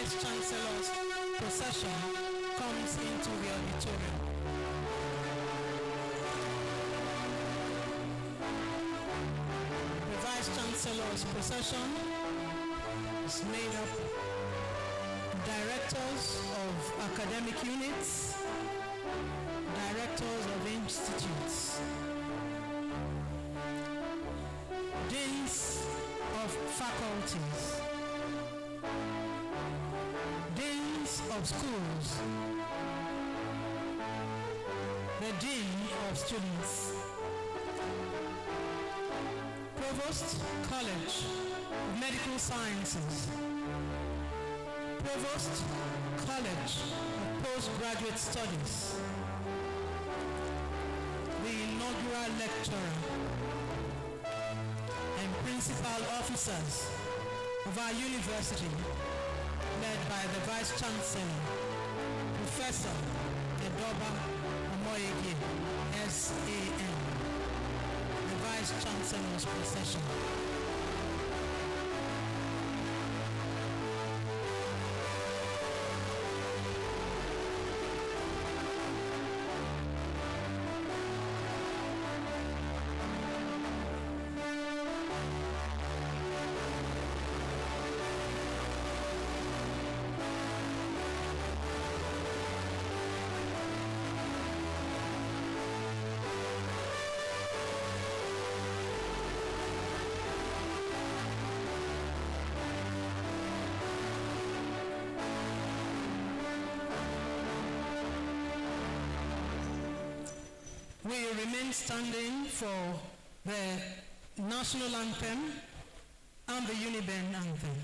Vice Chancellor's procession comes into the auditorium. The Vice Chancellor's procession is made up of directors of academic units, directors of institutes, deans of faculties, deans of schools, the dean of students, Provost College of Medical Sciences, Provost College of Postgraduate Studies, the inaugural lecturer, and principal officers of our university, led by the Vice Chancellor, Professor Edoba Omoyege, SAN, the Vice Chancellor's procession. We remain standing for the national anthem and the Uniben anthem.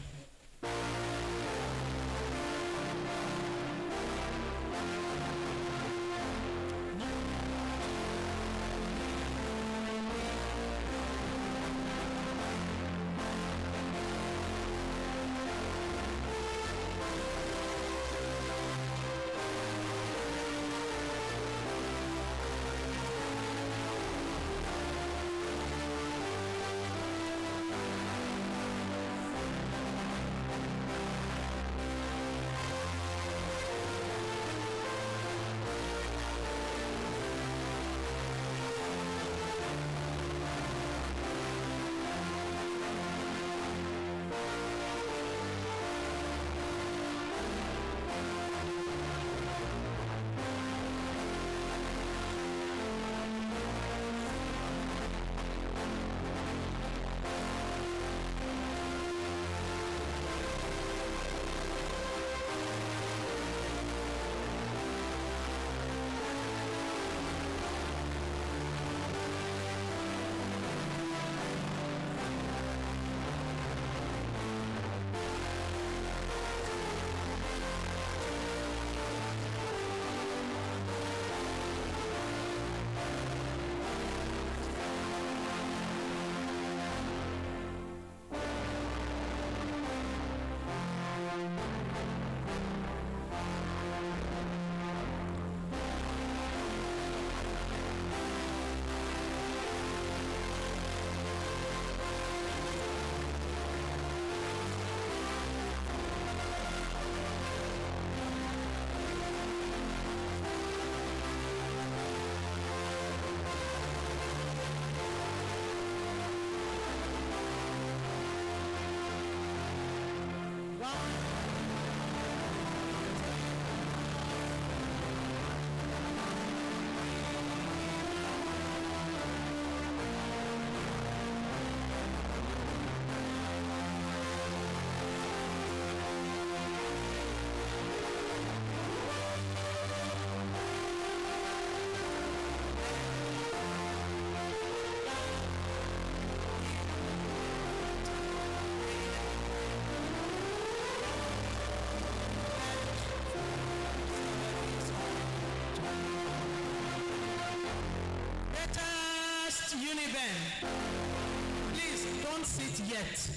Yet,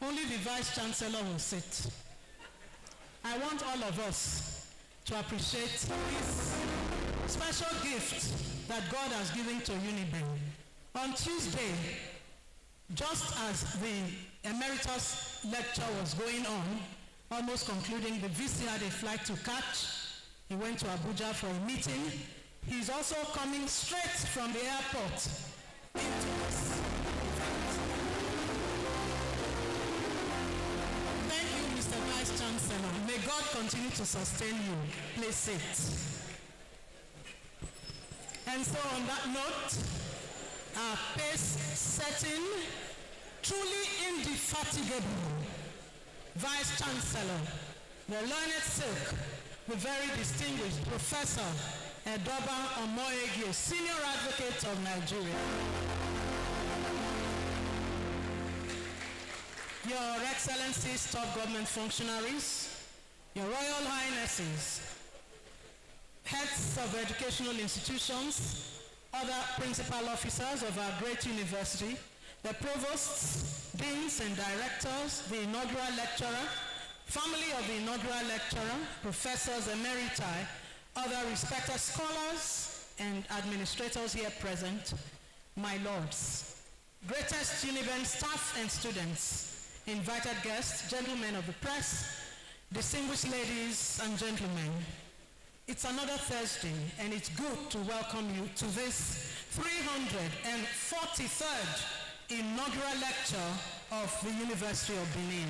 only the Vice Chancellor will sit. I want all of us to appreciate this special gift that God has given to Uniben. On Tuesday, just as the emeritus lecture was going on, almost concluding the VC had a flight to catch. He went to Abuja for a meeting. He's also coming straight from the airport into this. Thank you, Mr. Vice Chancellor. May God continue to sustain you. Please sit. And so on that note, our pace-setting, truly indefatigable Vice Chancellor, the learned silk, the very distinguished Professor Edoba Omoyege, Senior Advocate of Nigeria. Your Excellencies, top government functionaries, Your Royal Highnesses, heads of educational institutions, other principal officers of our great university, the provosts, deans and directors, the inaugural lecturer, family of the inaugural lecturer, professors emeriti, other respected scholars and administrators here present, my lords, greatest Uniben staff and students, invited guests, gentlemen of the press, distinguished ladies and gentlemen. It's another Thursday, and it's good to welcome you to this 343rd inaugural lecture of the University of Benin.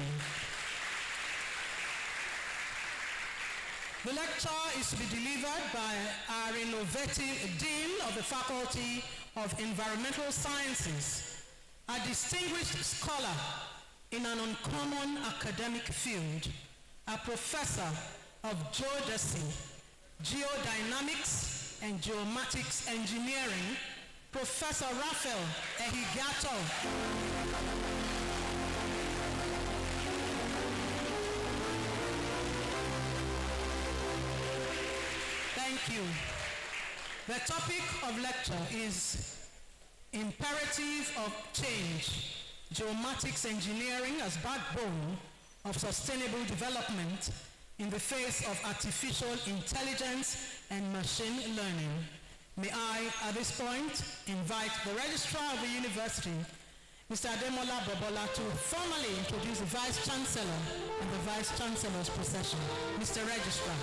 The lecture is to be delivered by our innovative Dean of the Faculty of Environmental Sciences, a distinguished scholar in an uncommon academic field, a professor of Geodesy, Geodynamics and Geomatics Engineering, Professor RAPHAEL EHIGIATOR. Thank you. The topic of lecture is Imperative of Change, Geomatics Engineering as Backbone of Sustainable Development in the face of artificial intelligence and machine learning. May I, at this point, invite the Registrar of the University, Mr. Ademola Bobola, to formally introduce the Vice Chancellor and the Vice Chancellor's procession. Mr. Registrar.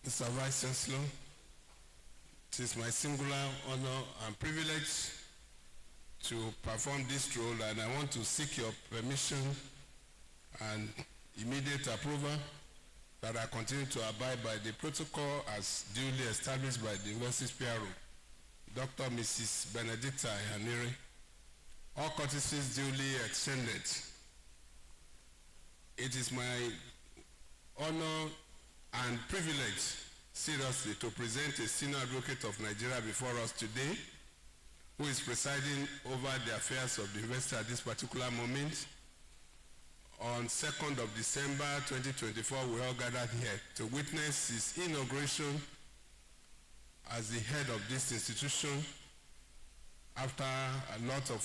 Mr. Vice Chancellor, it is my singular honor and privilege to perform this role, and I want to seek your permission and immediate approval that I continue to abide by the protocol as duly established by the University's PRO, Dr. Mrs. Benedicta Ihanire. All courtesies duly extended. It is my honor and privilege, seriously, to present a senior advocate of Nigeria before us today, who is presiding over the affairs of the university at this particular moment. On 2nd of December 2024, we all gathered here to witness his inauguration as the head of this institution after a lot of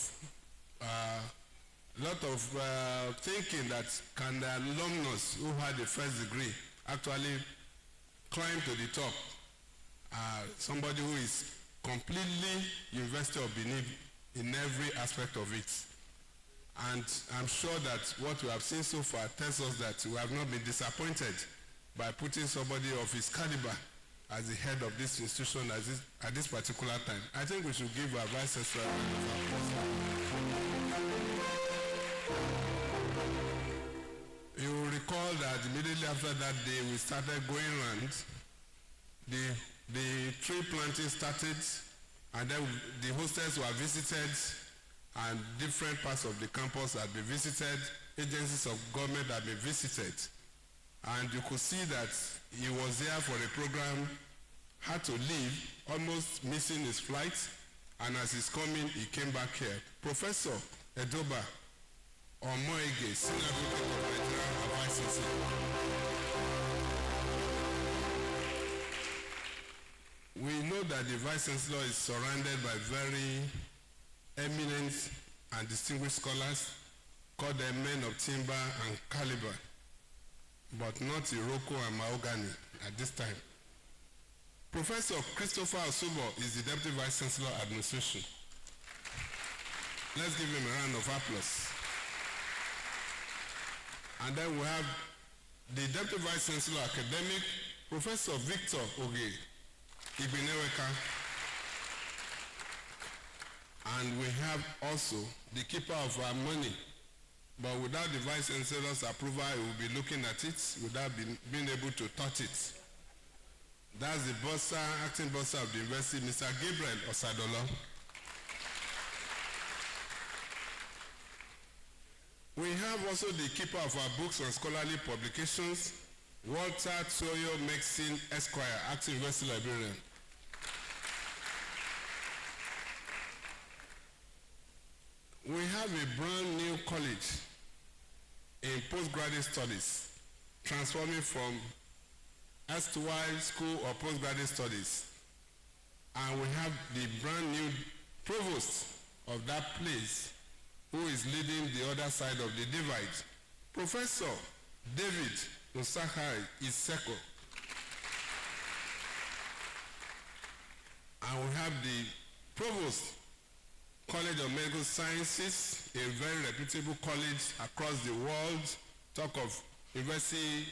thinking that can the alumnus who had the first degree actually climb to the top. Somebody who is completely University of Benin in every aspect of it. And I'm sure that what we have seen so far tells us that we have not been disappointed by putting somebody of his caliber as the head of this institution at this particular time. I think we should give our Vice Chancellor a round of applause. You will recall that immediately after that day, we started going around. The tree planting started, and then the hostels were visited, and different parts of the campus had been visited, agencies of government had been visited. And you could see that he was there for a program, had to leave, almost missing his flight, and as he's coming, he came back here. Professor Edoba Omoyege, Senior Advocate of Nigeria, advises We know that the Vice Chancellor is surrounded by very eminent and distinguished scholars, called them men of timber and caliber, but not Iroko and mahogany at this time. Professor Christopher Osubo is the Deputy Vice Chancellor Administration. Let's give him a round of applause. And then we have the Deputy Vice Chancellor Academic, Professor Victor Oge Ibineweka. And we have also the keeper of our money. But without the Vice Chancellor's approval, he will be looking at it without being able to touch it. That's the bursar, acting bursar of the university, Mr. Gabriel Osadolo. We have also the keeper of our books and scholarly publications, Walter Toyo Maxine Esquire, acting university librarian. We have a brand new college in postgraduate studies, transforming from S2Y school or postgraduate studies. And we have the brand new provost of that place who is leading the other side of the divide, Professor David Usahai Iseko. And we have the provost, College of Medical Sciences, a very reputable college across the world. Talk of university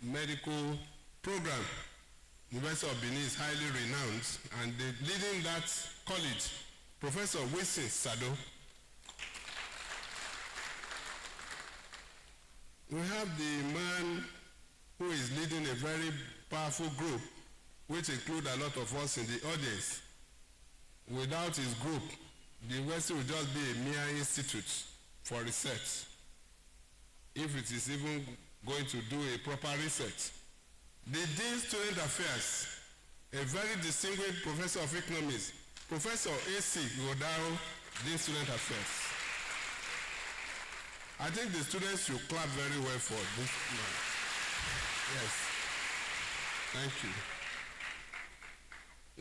medical program. University of Benin is highly renowned, and leading that college, Professor Wilson Sado. We have the man who is leading a very powerful group, which includes a lot of us in the audience. Without his group, the university will just be a mere institute for research, if it is even going to do a proper research. The Dean Student Affairs, a very distinguished professor of economics, Professor A.C. Godaro, Dean Student Affairs. I think the students should clap very well for this man. Yes. Thank you.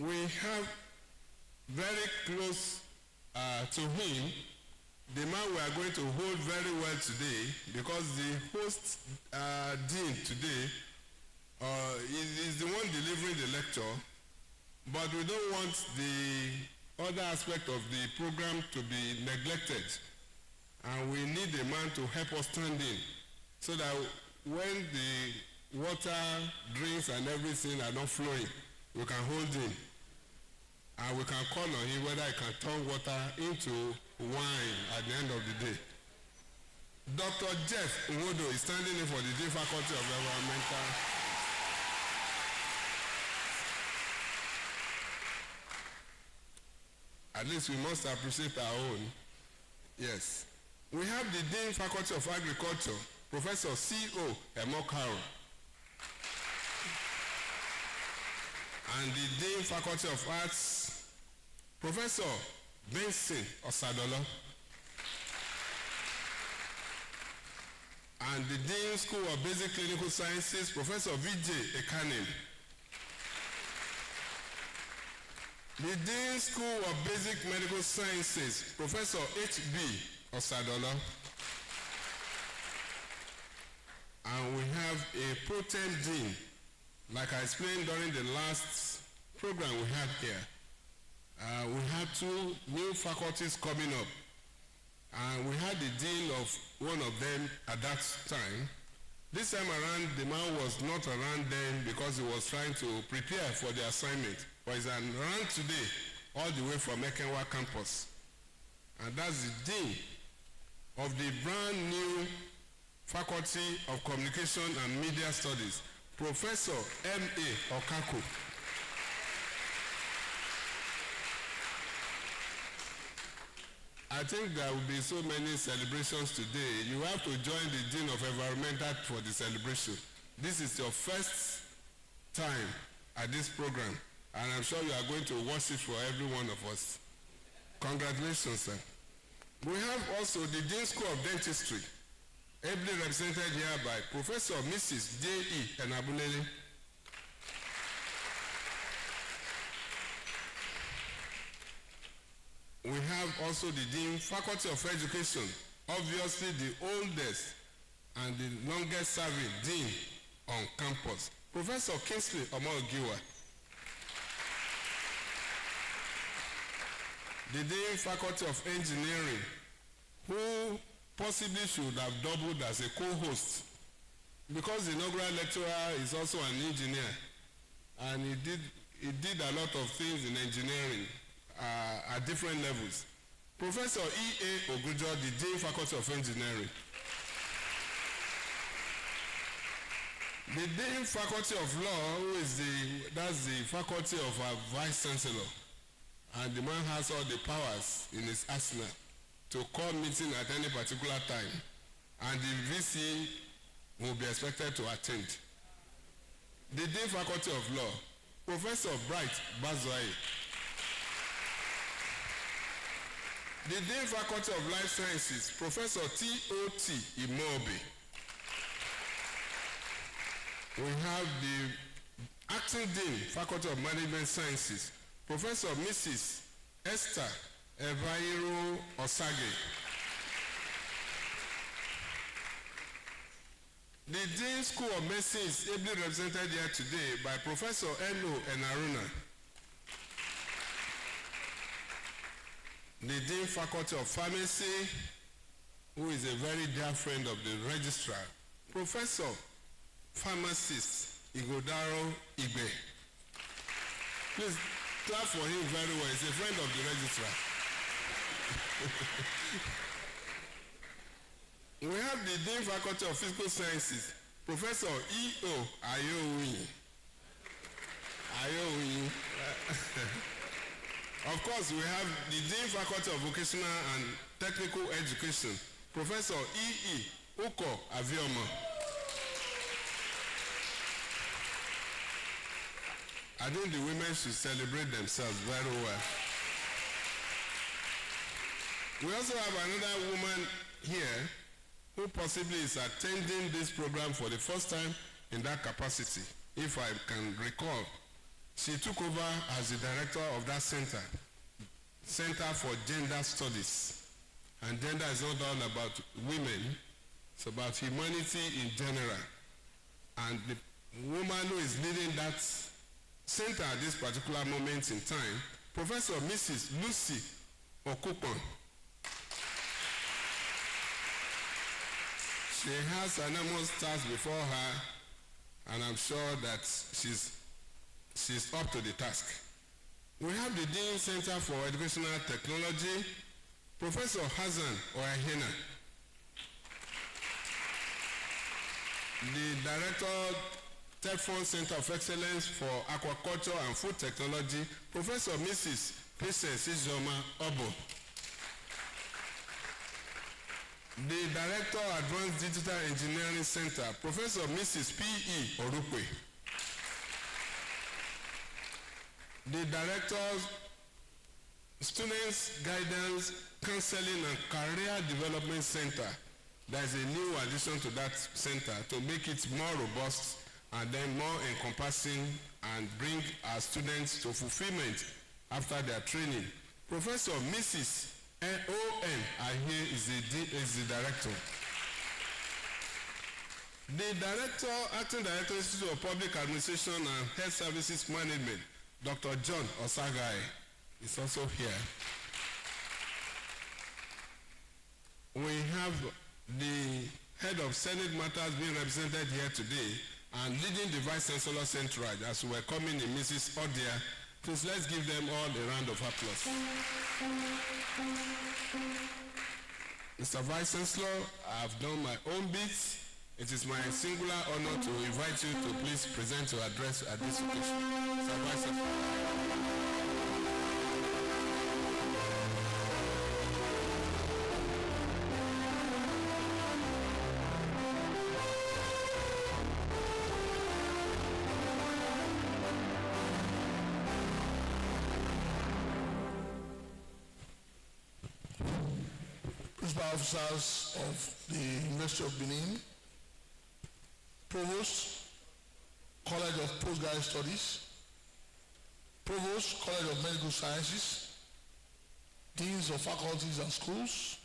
We have very close to him, the man we are going to hold very well today, because the host dean today is the one delivering the lecture, but we don't want the other aspect of the program to be neglected, and we need a man to help us stand in, so that when the water, drinks and everything are not flowing, we can hold him. And we can call on him whether he can turn water into wine at the end of the day. Dr. Jeff Nwodo is standing in for the Dean Faculty of Environmental. At least we must appreciate our own. Yes. We have the Dean Faculty of Agriculture, Professor C.O. Emokaro. And the Dean Faculty of Arts, Professor Benson Osadolo. And the Dean School of Basic Clinical Sciences, Professor V.J. Ekanim. The Dean School of Basic Medical Sciences, Professor H.B. Osadolo. And we have a pro tem dean, like I explained during the last program we had here. We had two new faculties coming up. And we had the dean of one of them at that time. This time around, the man was not around then because he was trying to prepare for the assignment. But he's around today, all the way from Ekenwa campus. And that's the dean of the brand new Faculty of Communication and Media Studies, Professor M.A. Okako. I think there will be so many celebrations today. You have to join the Dean of Environmental for the celebration. This is your first time at this program, and I'm sure you are going to watch it for every one of us. Congratulations, sir. We have also the Dean School of Dentistry, ably represented here by Professor Mrs. J.E. Enabulele. We have also the Dean Faculty of Education, obviously the oldest and the longest serving Dean on campus, Professor Kingsley Omogiwa. the Dean Faculty of Engineering, who possibly should have doubled as a co-host, because the inaugural lecturer is also an engineer, and he did a lot of things in engineering at different levels. Professor E.A. Ogujo, the Dean Faculty of Engineering. The Dean Faculty of Law, that's the faculty of our Vice Chancellor, and the man has all the powers in his arsenal to call meeting at any particular time, and the VC will be expected to attend. The Dean Faculty of Law, Professor Bright Bazoye. The Dean Faculty of Life Sciences, Professor T.O.T. Imobe. We have the Acting Dean, Faculty of Management Sciences, Professor Mrs. Esther Evairo Osage. The Dean School of Medicine is ably represented here today by Professor Eno Enaruna. The Dean Faculty of Pharmacy, who is a very dear friend of the registrar, Professor Pharmacist Igodaro Igbe. Please clap for him very well. He's a friend of the registrar. We have the Dean Faculty of Physical Sciences, Professor E.O. Ayowi. Of course, we have the Dean Faculty of Vocational and Technical Education, Professor E.E. Uko Aviomo. I think the women should celebrate themselves very well. We also have another woman here who possibly is attending this program for the first time in that capacity. If I can recall, she took over as the director of that center, Center for Gender Studies. And gender is not all about women, it's about humanity in general. And the woman who is leading that center at this particular moment in time, Professor Mrs. Lucy Okupon. She has enormous tasks before her, and I'm sure that she's up to the task. We have the Dean Center for Educational Technology, Professor Hassan Oahena. The Director, Teflon Center of Excellence for Aquaculture and Food Technology, Professor Mrs. Princess Izoma Obo. The Director, Advanced Digital Engineering Center, Professor Mrs. P.E. Orukwe. The Director, Students Guidance, Counseling and Career Development Center. There is a new addition to that center to make it more robust and then more encompassing and bring our students to fulfillment after their training. Professor Mrs. O.N. Ahie is the director. The Director, Acting Director, Institute of Public Administration and Health Services Management, Dr. John Osagai, is also here. We have the Head of Senate Matters being represented here today, and leading the Vice Chancellor Centrage as we are coming in, Mrs. Odia. Please let's give them all a round of applause. Mr. Vice Chancellor, I have done my own bit. It is my singular honor to invite you to please present your address at this occasion. Mr. Vice Chancellor. Officers of the University of Benin, Provost, College of Postgraduate Studies, Provost, College of Medical Sciences, Deans of Faculties and Schools,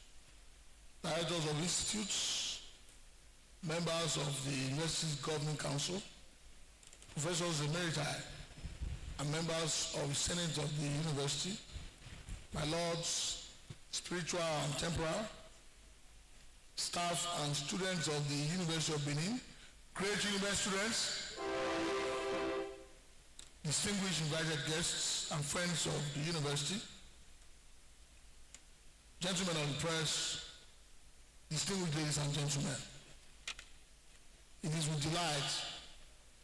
Directors of Institutes, members of the University's Governing Council, Professors Emeriti, and members of the Senate of the University, my lords, spiritual and temporal, staff and students of the University of Benin, great university students, distinguished invited guests and friends of the university, gentlemen of the press, distinguished ladies and gentlemen. It is with delight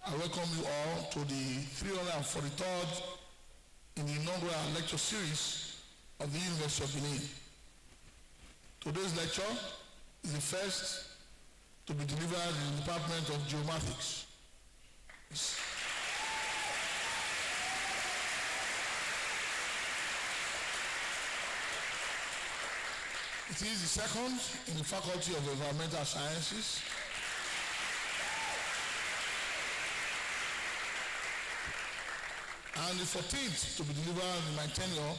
I welcome you all to the 343rd in the inaugural lecture series of the University of Benin. Today's lecture is the first to be delivered in the Department of GEOMATICS. It is the second in the Faculty of Environmental Sciences. And the 14th to be delivered in my tenure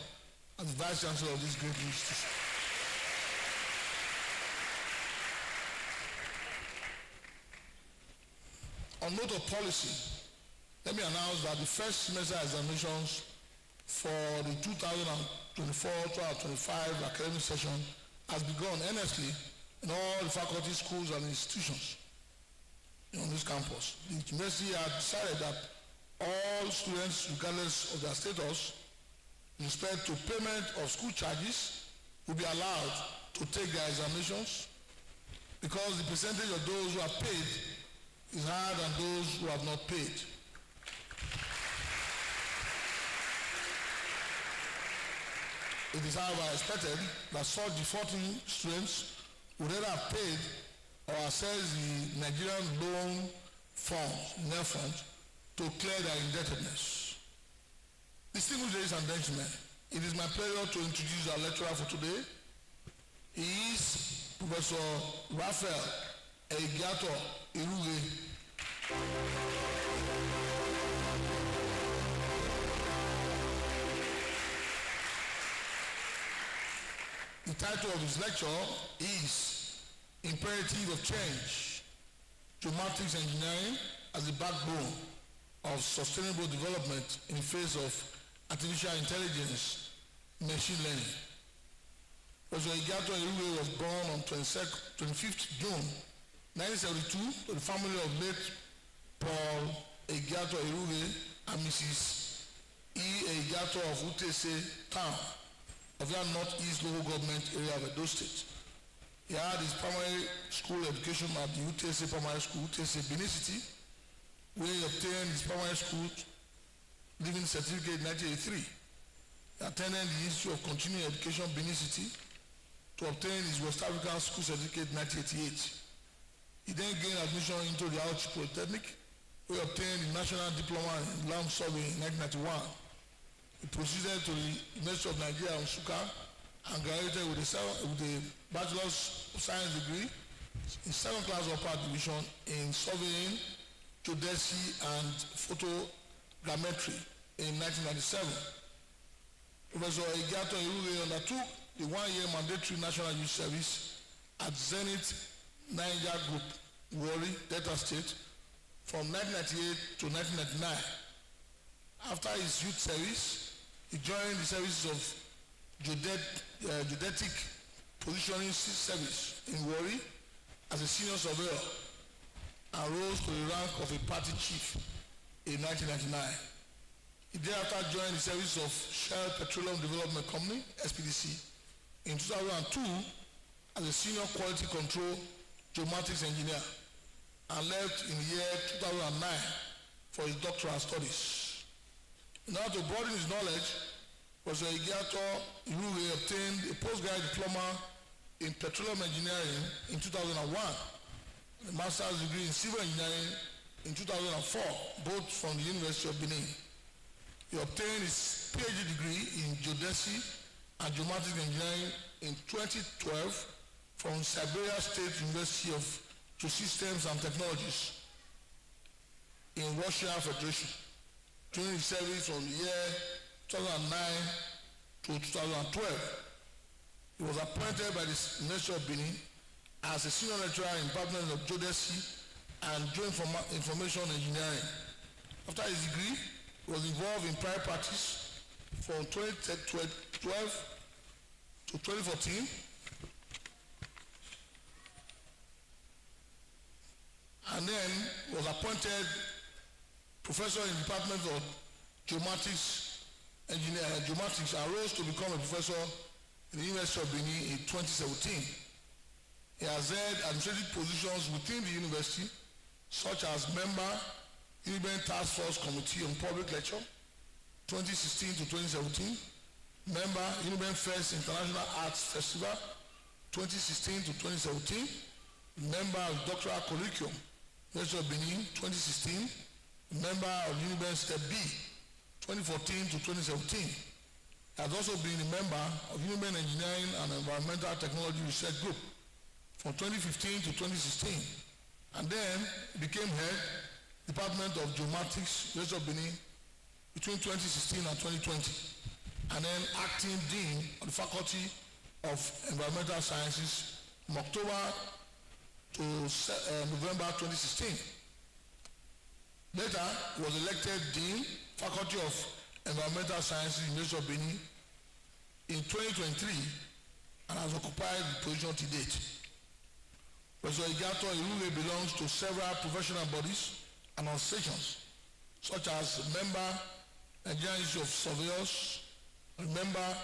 as the Vice Chancellor of this great institution. On note of policy, let me announce that the first semester examinations for the 2024-2025 academic session has begun earnestly in all the faculty, schools, and institutions on this campus. The university has decided that all students, regardless of their status, with respect to payment of school charges, will be allowed to take their examinations because the percentage of those who have paid is higher than those who have not paid. It is however expected that such defaulting students would either have paid or access the Nigerian loan funds, NEFund, to clear their indebtedness. Distinguished ladies and gentlemen, it is my pleasure to introduce our lecturer for today. He is Professor RAPHAEL IRUGHE. The title of his lecture is Imperative of Change, Geomatics Engineering as the Backbone of Sustainable Development in the face of Artificial Intelligence, Machine Learning. Professor IRUGHE was born on 25th June 1972 to the family of late Paul IRUGHE and Mrs. EHIGIATOR of Utese Town of the Northeast Local Government area of Edo State. He had his primary school education at the Utese Primary School, Utese, Benin City, where he obtained his primary school living certificate in 1983. He attended the Institute of Continuing Education, Benin City, to obtain his West African School certificate in 1988. He then gained admission into the Auchi Polytechnic, where he obtained the National Diploma in Land Surveying in 1991. He proceeded to the University of Nigeria, Nsukka, and graduated with a Bachelor's of Science degree in second class upper division in Surveying, Geodesy, and Photogrammetry in 1997. Professor IRUGHE undertook the one-year mandatory national youth service at Zenith Niger Group, Warri, Delta State, from 1998 to 1999. After his youth service, he joined the services of Geodetic Positioning Service in Warri as a senior surveyor and rose to the rank of a party chief in 1999. He thereafter joined the service of Shell Petroleum Development Company, SPDC, in 2002 as a senior quality control geomatics engineer and left in the year 2009 for his doctoral studies. In order to broaden his knowledge, Professor IRUGHE obtained a postgraduate diploma in petroleum engineering in 2001, and a master's degree in civil engineering in 2004, both from the University of Benin. He obtained his PhD degree in Geodesy and Geomatics Engineering in 2012 from Siberia State University of Geosystems and Technologies in Russia Federation during his service from the year 2009 to 2012. He was appointed by the University of Benin as a senior lecturer in the Department of Geodesy and Information Engineering. After his degree, he was involved in private practice from 2012 to 2014. And then was appointed professor in the Department of Geomatics, Geomatics, and rose to become a professor in the University of Benin in 2017. He has held administrative positions within the university, such as member, Uniben Task Force Committee on Public Lecture, 2016 to 2017, member, Uniben First International Arts Festival, 2016 to 2017, member of Doctoral Curriculum, University of Benin, 2016, member of Uniben Step B, 2014 to 2017. He has also been a member of Uniben Engineering and Environmental Technology Research Group from 2015 to 2016, and then became head Department of Geomatics, University of Benin, between 2016 and 2020, and then acting dean of the Faculty of Environmental Sciences from October to November 2016. Later, he was elected dean, Faculty of Environmental Sciences, University of Benin, in 2023, and has occupied the position to date. Professor EHIGIATOR belongs to several professional bodies and associations, such as member Nigerian Institute of Surveyors, member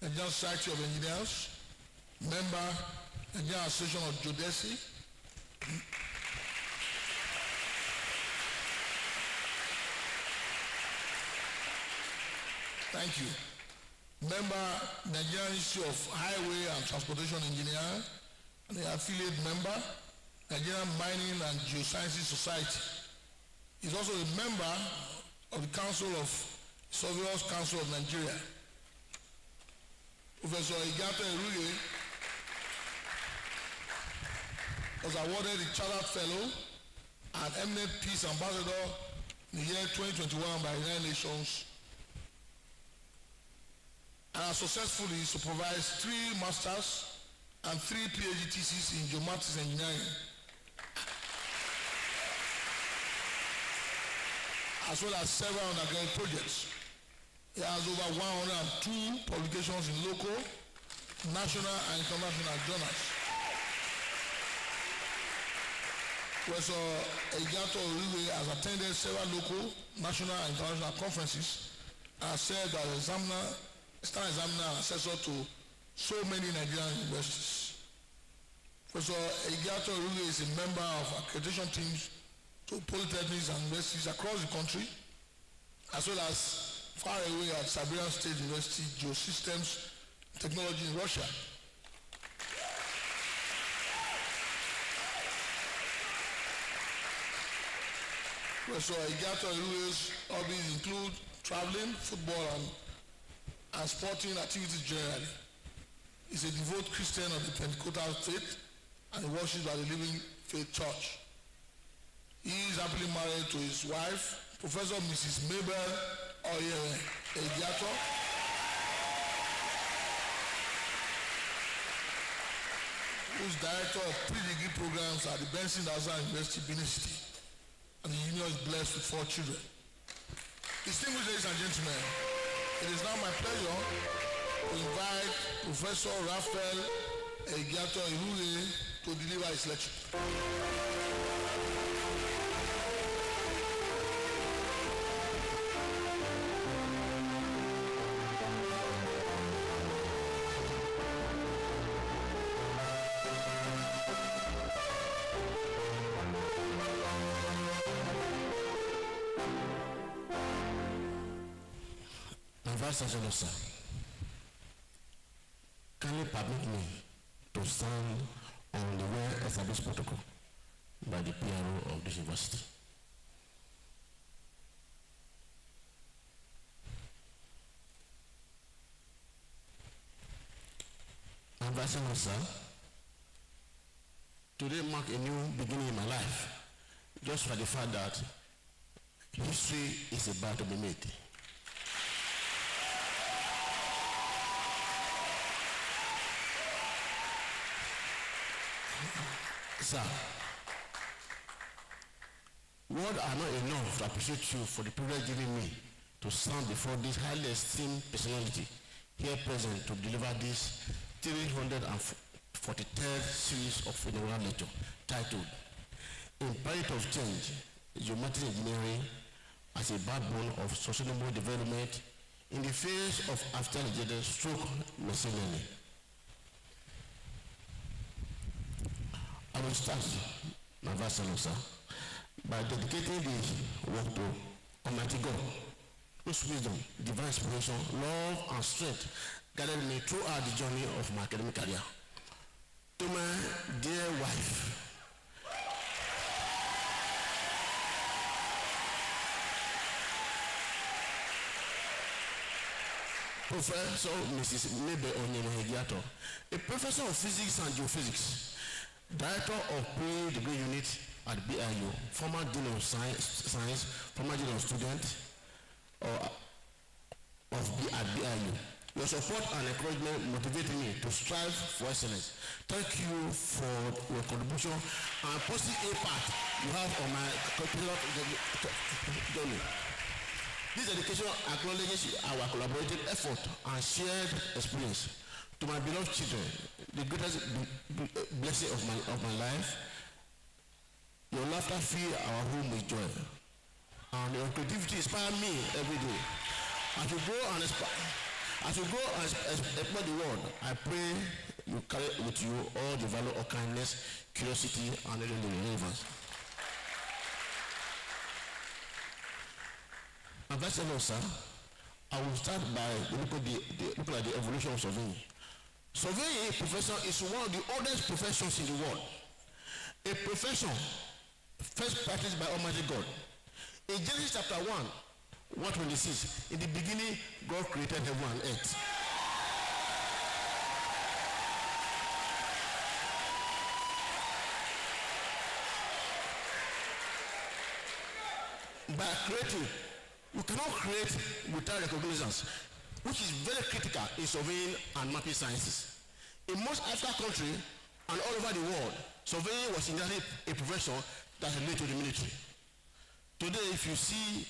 Nigerian Society of Engineers, member Nigerian Association of GEODESY, thank you, member Nigerian Institute of Highway and Transportation Engineering, and the affiliate member Nigerian Mining and Geosciences Society. He is also a member of the Council of Surveyors Council of Nigeria. Professor IRUGHE was awarded the Chartered Fellow and Eminent Peace Ambassador in the year 2021 by the United Nations, and has successfully supervised 3 masters and 3 PhD theses in geomatics engineering, as well as several undergraduate projects. He has over 102 publications in local, national, and international journals. Professor IRUGHE has attended several local, national, and international conferences and has served as examiner, external examiner and assessor to so many Nigerian universities. Professor IRUGHE is a member of accreditation teams to polytechnics and universities across the country, as well as far away at Siberian State University Geosystems Technology in Russia. Professor IRUGHE's hobbies include traveling, football, and sporting activities generally. He's a devout Christian of the Pentecostal faith and he worships at the Living Faith Church. He is happily married to his wife, Professor Mrs. Mabel EHIGIATOR, who's director of pre-degree programs at the Benson Dazan University, Benin City, and the union is blessed with 4 children. Distinguished ladies and gentlemen, it is now my pleasure to invite Professor RAPHAEL EHIGIATOR to deliver his lecture. Vice Chancellor, sir, kindly permit me to stand on the well-established protocol by the PRO of this university. And Vice Chancellor, sir, today marks a new beginning in my life, just for the fact that history is about to be made. Sir, words are not enough to appreciate you for the privilege given me to stand before this highly esteemed personality here present to deliver this 343rd series of inaugural lecture titled Imperative of Change, Geomatic Engineering as a Backbone of Sustainable Development in the Face of After-Legendary Stroke Machine Learning. I will start my Vice Chancellor by dedicating the work to Almighty God, whose wisdom, divine inspiration, love, and strength guided me throughout the journey of my academic career. To my dear wife, Professor Mrs. EHIGIATOR, a professor of physics and geophysics, director of pre-degree unit at BIU, former dean of science, former dean of student at BIU. Your support and encouragement motivate me to strive for excellence. Thank you for your contribution and positive impact you have on my curriculum journey. This dedication acknowledges our collaborative effort and shared experience. To my beloved children, the greatest blessing of my life, your laughter fill our home with joy, and your creativity inspires me every day. As you grow and explore the world, I pray you carry with you all the value of kindness, curiosity, and relevance. And that's all, sir. I will start by looking at the evolution of surveying. Surveying profession is one of the oldest professions in the world. A profession first practiced by Almighty God. In Genesis chapter 1:26, in the beginning, God created heaven and earth. By creating, you cannot create without recognizance, which is very critical in surveying and mapping sciences. In most African countries and all over the world, surveying was initially a profession that related to the military. Today, if you see,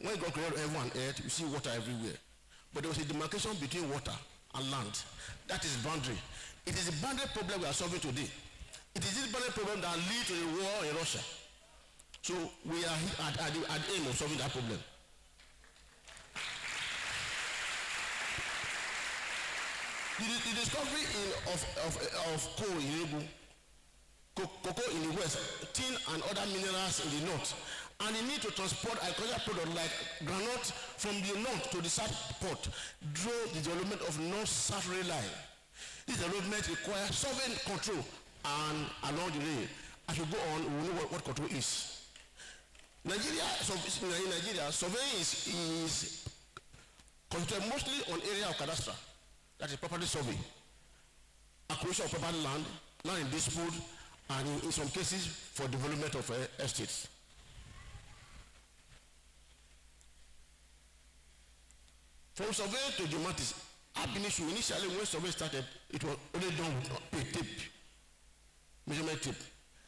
when God created heaven and earth, you see water everywhere. But there was a demarcation between water and land. That is boundary. It is a boundary problem we are solving today. It is this boundary problem that leads to the war in Russia. So we are at the aim of solving that problem. The discovery of coal in Inaugural, cocoa in the west, tin and other minerals in the north, and the need to transport agricultural products like granite from the north to the south port drove the development of north-south rail line. This development requires sovereign control and along the rail. As we go on, we will know what control is. In Nigeria, surveying is concentrated mostly on area of cadastre. That is property survey, acquisition of property land in dispute, and in some cases for development of estates. From survey to geomatics, ab initio, initially when survey started, it was only done with tape, measurement tape.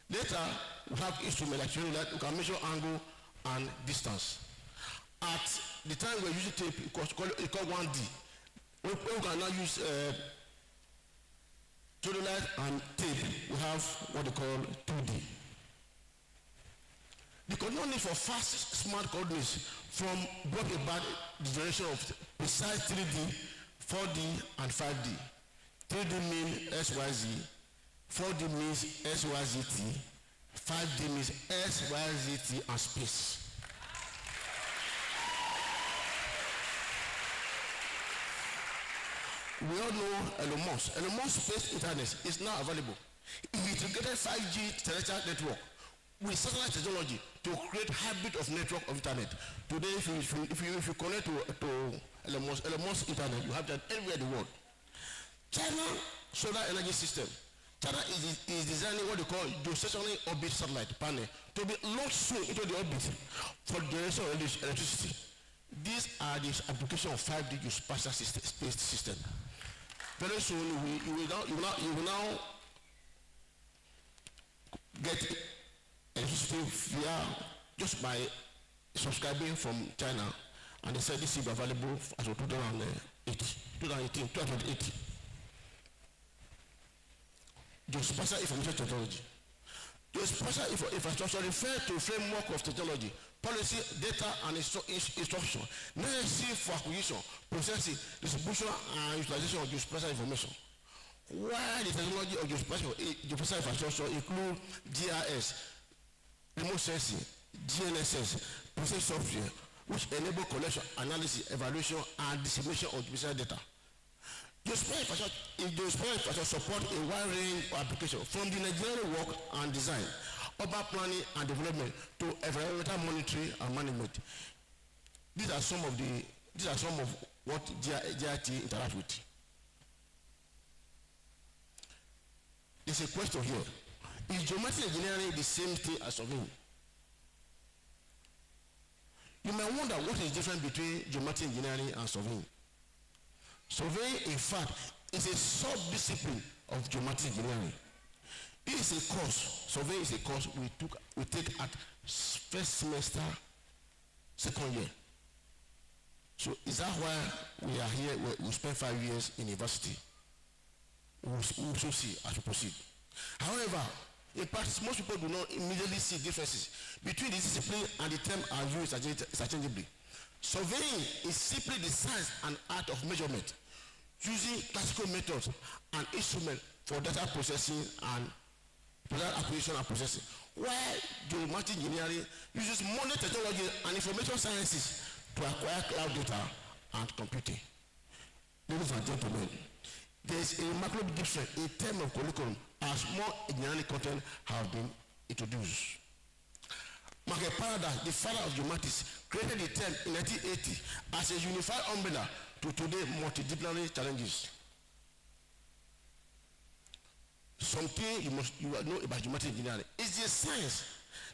Later, we have instruments like that we can measure angle and distance. At the time we were using tape, it was called 1D. We can now use theodolite and tape. We have what they call 2D. The coordinate need for fast, smart coordinates from brought about the generation of precise 3D, 4D, and 5D. 3D means XYZ, 4D means SYZT, 5D means SYZT and space. We all know Elon Musk. Elon Musk's space internet is now available. He integrated 5G terrestrial network with satellite technology to create hybrid of network of internet. Today, if you connect to Elon Musk internet, you have that everywhere in the world. China solar energy system. China is designing what they call geostationary orbit satellite panel to be launched soon into the orbit for generation of electricity. These are the application of 5D geospatial space system. Very soon you will now get electricity via just by subscribing from China, and they said this will be available as of 2018. Geospatial information technology. Geospatial infrastructure refers to framework of technology, policy, data, and instruction necessary for acquisition, processing, distribution, and utilization of geospatial information. While the technology of geospatial infrastructure include GIS, remote sensing, GNSS, process software, which enable collection, analysis, evaluation, and dissemination of geospatial data. Geospatial infrastructure support a wide range of applications, from the Nigerian work and design, urban planning and development, to environmental monitoring and management. These are some of what GIT interact with. There's a question here. Is geometric engineering the same thing as surveying? You may wonder what is different between geometric engineering and surveying. Surveying, in fact, is a sub-discipline of geometric engineering. It is a course. Surveying is a course we take at first semester, second year. So is that why we are here? We spend 5 years in university. We will also see as we proceed. However, in practice, most people do not immediately see differences between the discipline and the term are used interchangeably. Surveying is simply the science and art of measurement, using classical methods and instruments for data processing and data acquisition and processing, while geomatic engineering uses modern technology and information sciences to acquire cloud data and computing. Ladies and gentlemen, there is a remarkable difference in terms of curriculum as more engineering content have been introduced. Michael Paradise, the father of geomatics, created the term in 1980 as a unified umbrella to today's multidisciplinary challenges. Something you must know about geometric engineering is the science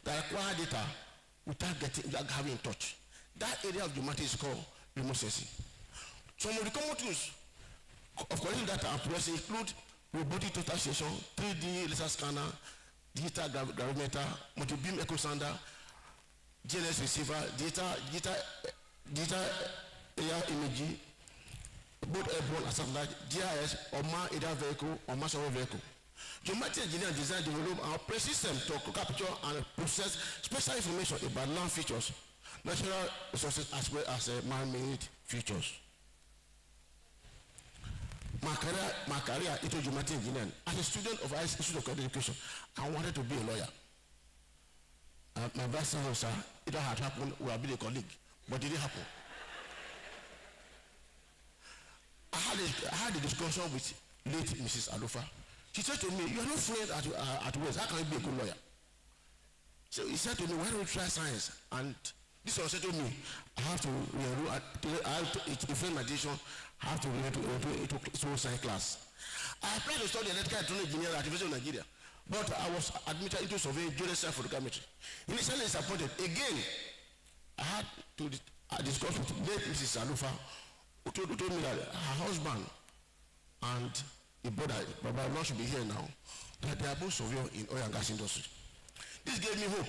that acquires data without having in touch. That area of geometry is called remote sensing. Some of the common tools of collecting data and processing include robotic total station, 3D laser scanner, digital gravimeter, multi-beam echo sounder, GNS receiver, digital air imaging, both airborne and satellite, GIS, unmanned aerial vehicle, unmanned survey vehicle. Geometric engineering design, develop, and operate systems to capture and process special information about land features, natural resources, as well as man-made features. My career into geometric engineering. As a student of Institute of Education, I wanted to be a lawyer. My vice chancellor, it had happened, we would have been a colleague, but it didn't happen. I had a discussion with late Mrs. Alufa. She said to me, "You are not fluent at West. How can you be a good lawyer?" So he said to me, "Why don't you try science?" And this one said to me, "I have to defend my decision. I have to into science class." I applied to study electrical engineering at the University of Nigeria, but I was admitted into surveying GEODESY for photogrammetry. Initially disappointed. Again, I had to discuss with late Mrs. Alufa, who told me that her husband and the brother, Baba Lord should be here now, that they are both surveyors in oil and gas industry. This gave me hope.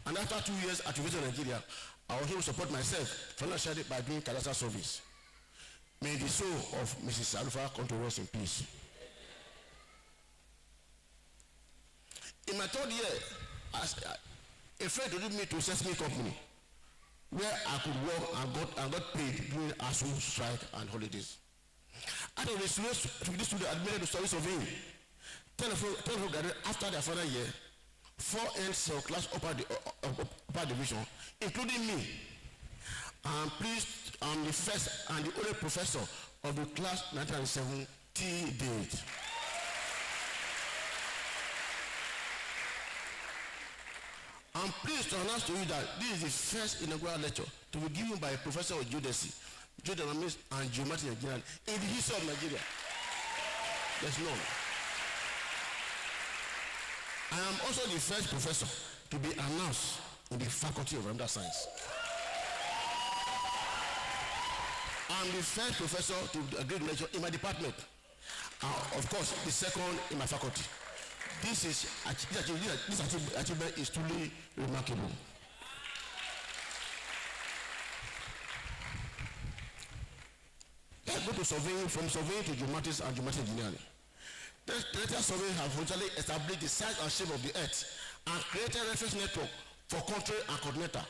And after 2 years at the University of Nigeria, I was able to support myself financially by doing cadastral service. May the soul of Mrs. Alufa come to rest in peace. In my third year, a friend told me to set me a company where I could work and got paid during ASU strike and holidays. Out of the students admitted to study surveying, 10 graduated after their final year, 4 ends of class upper division, including me. I'm pleased I'm the first and the only professor of the class 1970 date. I'm pleased to announce to you that this is the first inaugural lecture to be given by a professor of geodesy, geodynamics, and geomatic engineering in the history of Nigeria. There's none. I am also the first professor to be announced in the Faculty of Environmental Science. I'm the first professor to agree to lecture in my department. Of course, the second in my faculty. This achievement is truly remarkable. Let's go to surveying, from surveying to geomatics and geomatic engineering. The later survey have virtually established the size and shape of the earth and created a reference network for control and coordinator.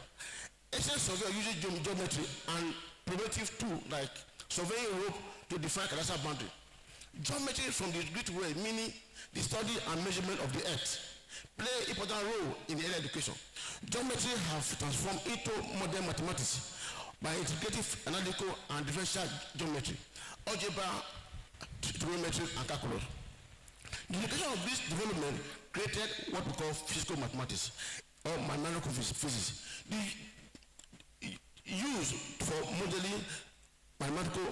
Ancient surveyors using geometry and primitive tools like surveying rope to define cadastral boundary. Geometry from the Greek word meaning the study and measurement of the earth play an important role in early education. Geometry have transformed into modern mathematics by integrating analytical and differential geometry, algebra, trigonometry, and calculus. The education of this development created what we call physical mathematics or mathematical physics. The use for modeling mathematical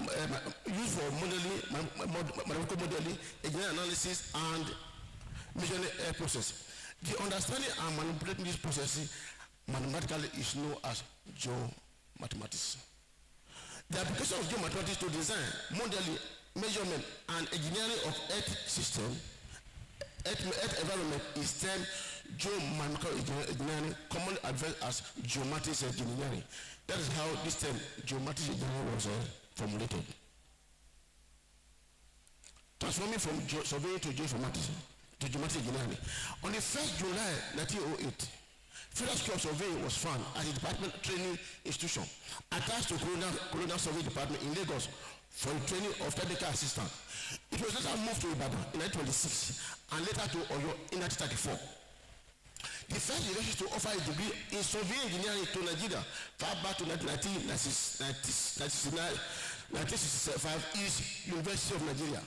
modeling, engineering analysis, and measuring air process. The understanding and manipulating this process mathematically is known as geomathematics. The application of geomathematics to design, modeling, measurement, and engineering of earth system, earth environment is termed geomechanical engineering, commonly advertised as geomatics engineering. That is how this term geomatics engineering was formulated. Transforming from surveying to geomatic engineering. On the 1st July 1908, Federal School of Surveying was found as a department training institution attached to Colonial Survey Department in Lagos for the training of technical assistants. It was later moved to Ibadan in 1926 and later to Oyo in 1934. The first university to offer a degree in surveying engineering to Nigeria far back to 1965 is University of Nigeria.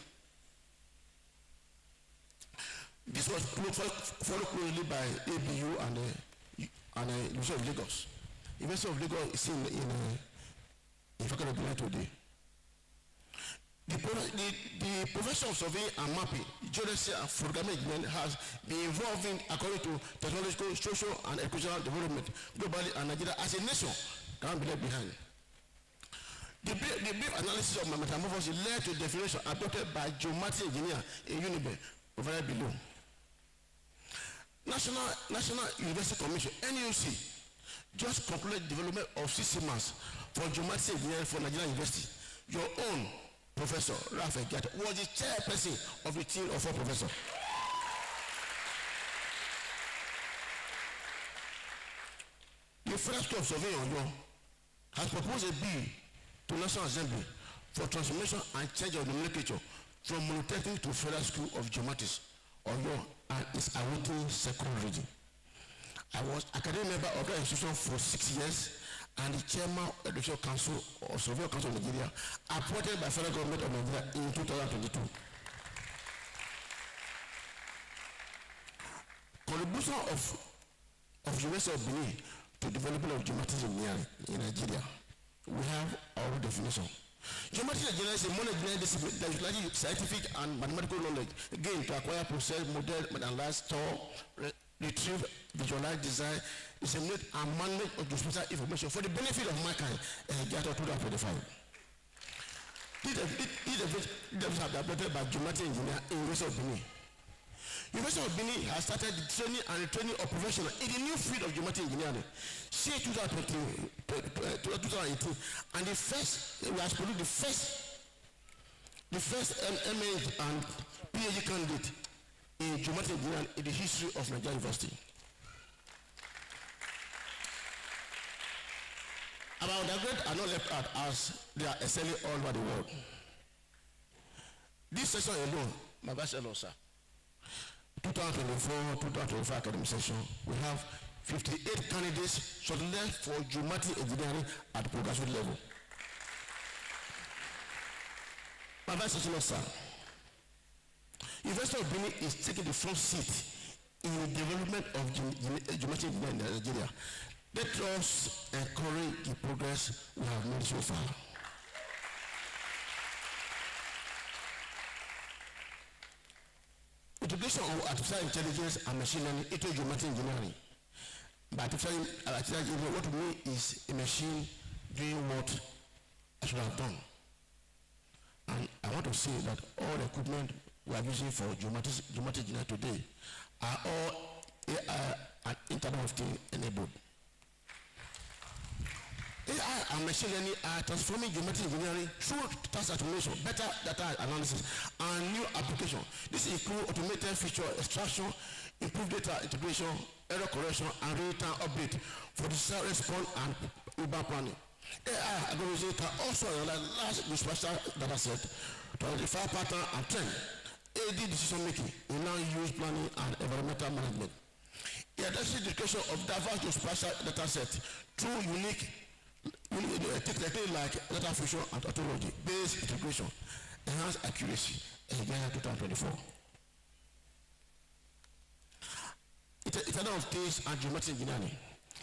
This was followed closely by ABU and University of Lagos. University of Lagos is in Faculty today. The profession of surveying and mapping, geodesy and photogrammetry engineering has been evolving according to technological, social, and educational development globally, and Nigeria as a nation cannot be left behind. The brief analysis of my metamorphosis led to definition adopted by geomatic engineer in UNIBE, provided below. National University Commission, NUC, just concluded development of systems for geomatic engineering for Nigerian University. Your own Professor RAPHAEL was the chairperson of the team of 4 professors. The Federal School of Surveying has proposed a bill to National Assembly for transformation and change of nomenclature from Monothetics to Federal School of Geomatics, and its awaiting second reading. I was academic member of the institution for 6 years and the chairman of the Education Council of Surveying Council of Nigeria, appointed by federal government of Nigeria in 2022. Contribution of University of Benin to development of geomatics engineering in Nigeria. We have our definition. Geomatic engineering is a modern discipline that utilizes scientific and mathematical knowledge, again, to acquire, process, model, analyze, store, retrieve, visualize, design, disseminate, and manage of geospatial information for the benefit of mankind. EHIGIATOR 2025. These have been adopted by geomatic engineer in University of Benin. University of Benin has started the training and retraining of professionals in the new field of geomatic engineering since 2018, and we have produced the first MA and PhD candidate in geomatic engineering in the history of Nigerian University. Our undergraduates are not left out as they are excelling all over the world. This session alone, my vice chancellor, sir, 2024-2025 academic session, we have 58 candidates shortlisted for geomatic engineering at the postgraduate level. My vice chancellor, sir, University of Benin is taking the front seat in the development of geomatic engineering in Nigeria. Let us encourage the progress we have made so far. Integration of artificial intelligence and machine learning into geomatic engineering. By artificial intelligence, what we mean is a machine doing what I should have done. And I want to say that all the equipment we are using for geomatic engineering today are all AI and Internet of Things enabled. AI and machine learning are transforming geometric engineering through task automation, better data analysis, and new application. This includes automated feature extraction, improved data integration, error correction, and real-time update for digital response and urban planning. AI algorithms can also analyze large geospatial data set to identify pattern and trend, aid decision making in land use planning and environmental management. It addresses the creation of diverse geospatial data set through unique techniques like data fusion and ontology based integration, enhanced accuracy, EHIGIATOR 2024. Internet of Things and Geometric Engineering.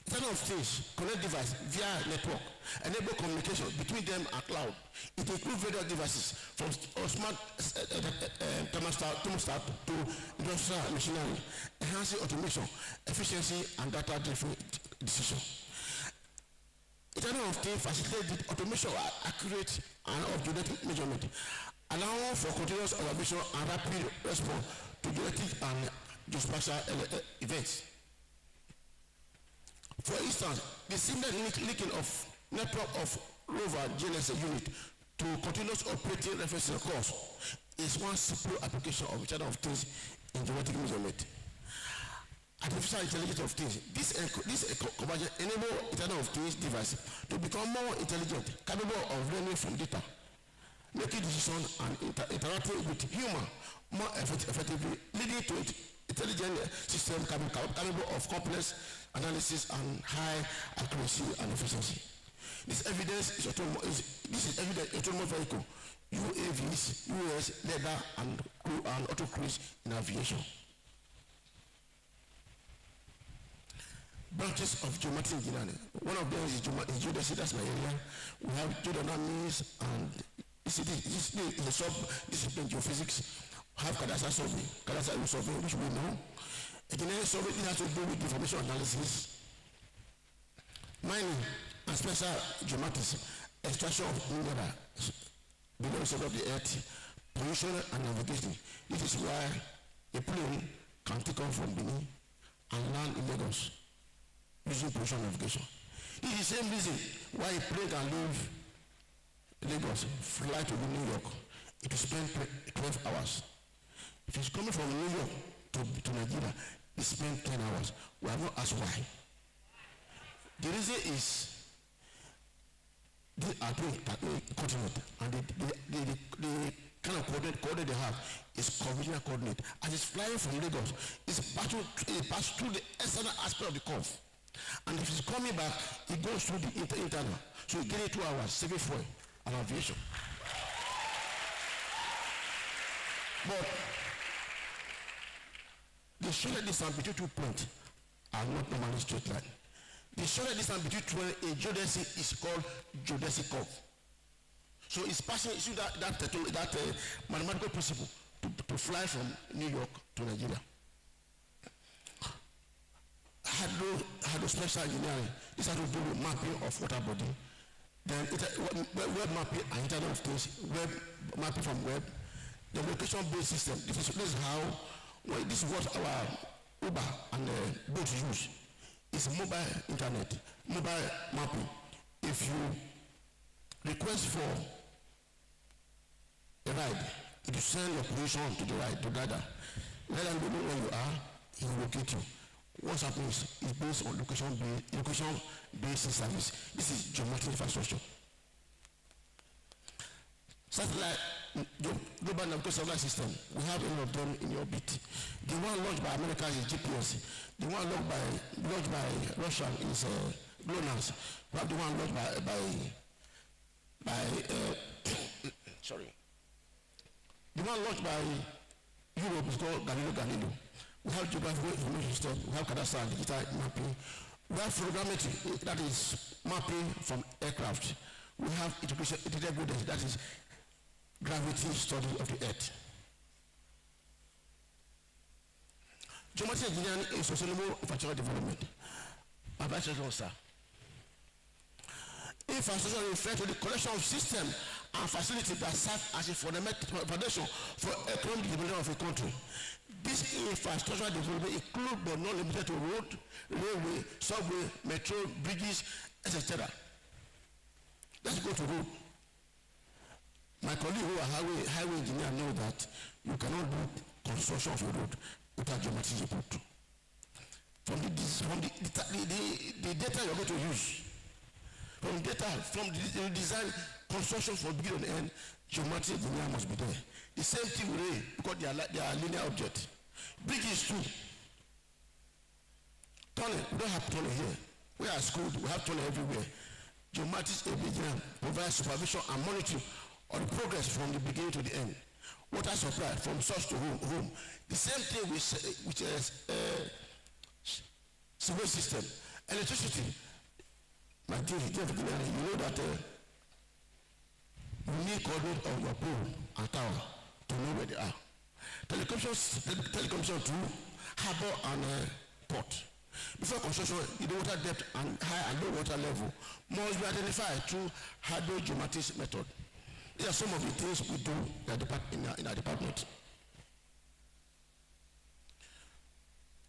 Internet of Things connect devices via network, enable communication between them and cloud. It includes various devices from smart thermostat to industrial machinery, enhancing automation, efficiency, and data-driven decision. Internet of Things facilitates the automation of accurate and of geodetic measurement, allowing for continuous observation and rapid response to geodetic and geospatial events. For instance, the seamless linking of network of rover GNSS unit to continuous operating reference course is one simple application of Internet of Things in geodetic measurement. Artificial intelligence of things. This conversion enables Internet of Things device to become more intelligent, capable of learning from data, making decisions and interacting with human more effectively, leading to intelligent system capable of complex analysis and high accuracy and efficiency. This evidence is autonomous vehicle, UAVs, US, leather, and auto cruise in aviation. Branches of geometric engineering. One of them is GEODESY, that's my area. We have GEODYNAMICS and this is a sub-discipline geophysics. We have cadastral survey, which we know. Engineering survey has to do with information analysis, mining and special geomatics, extraction of minerals below the surface of the earth, pollution and navigation. This is why a plane can take off from Benin and land in Lagos using pollution navigation. This is the same reason why a plane can leave Lagos, fly to New York. It will spend 12 hours. If it's coming from New York to Nigeria, it spends 10 hours. We have not asked why. The reason is they are two continents, and the kind of coordinate they have is conventional coordinate. As it's flying from Lagos, it passes through the external aspect of the curve. And if it's coming back, it goes through the internal. So you get it 2 hours, saving fuel and aviation. But the shortest distance between 2 points are not normally straight line. The shortest distance between a geodesy is called geodesy curve. So it's passing through that mathematical principle to fly from New York to Nigeria. Hydrospatial engineering. This has to do with mapping of water body. Then web mapping and Internet of Things, web mapping from web. The location-based system. This is how, this is what our Uber and boat use. It's mobile internet, mobile mapping. If you request for a ride, it will send your position to the rider. Let them know where you are, he will locate you. What happens is based on location-based service. This is geometric infrastructure. Satellite, global navigation satellite system, we have a lot of them in orbit. The one launched by America is GPS. The one launched by Russia is GLONASS. We have the one launched by sorry. The one launched by Europe is called Galileo. We have geographical information system, we have cadastral and digital mapping, we have photogrammetry, that is mapping from aircraft. We have integrated geodesy, that is gravity study of the earth. Geometric engineering is sustainable infrastructure development. My vice president, sir. Infrastructure refers to the collection of systems and facilities that serve as a foundation for economic development of a country. This infrastructure development includes but not limited to road, railway, subway, metro, bridges, etc. Let's go to road. My colleague who are highway engineer know that you cannot do construction of a road without geometric report. From the data you're going to use, from the design, construction from beginning to end, geometric engineer must be there. The same thing with rail, because they are linear objects. Bridge is true. Tunnel, we don't have tunnel here. We are schooled, we have tunnel everywhere. Geometric engineer provides supervision and monitoring of the progress from the beginning to the end. Water supply from source to home. The same thing with sewage system. Electricity. My dear, you know that you need coordinate of your pole and tower to know where they are. Telecommunication through harbor and port. Before construction, the water depth and high and low water level must be identified through hydrogeomatics method. These are some of the things we do in our department.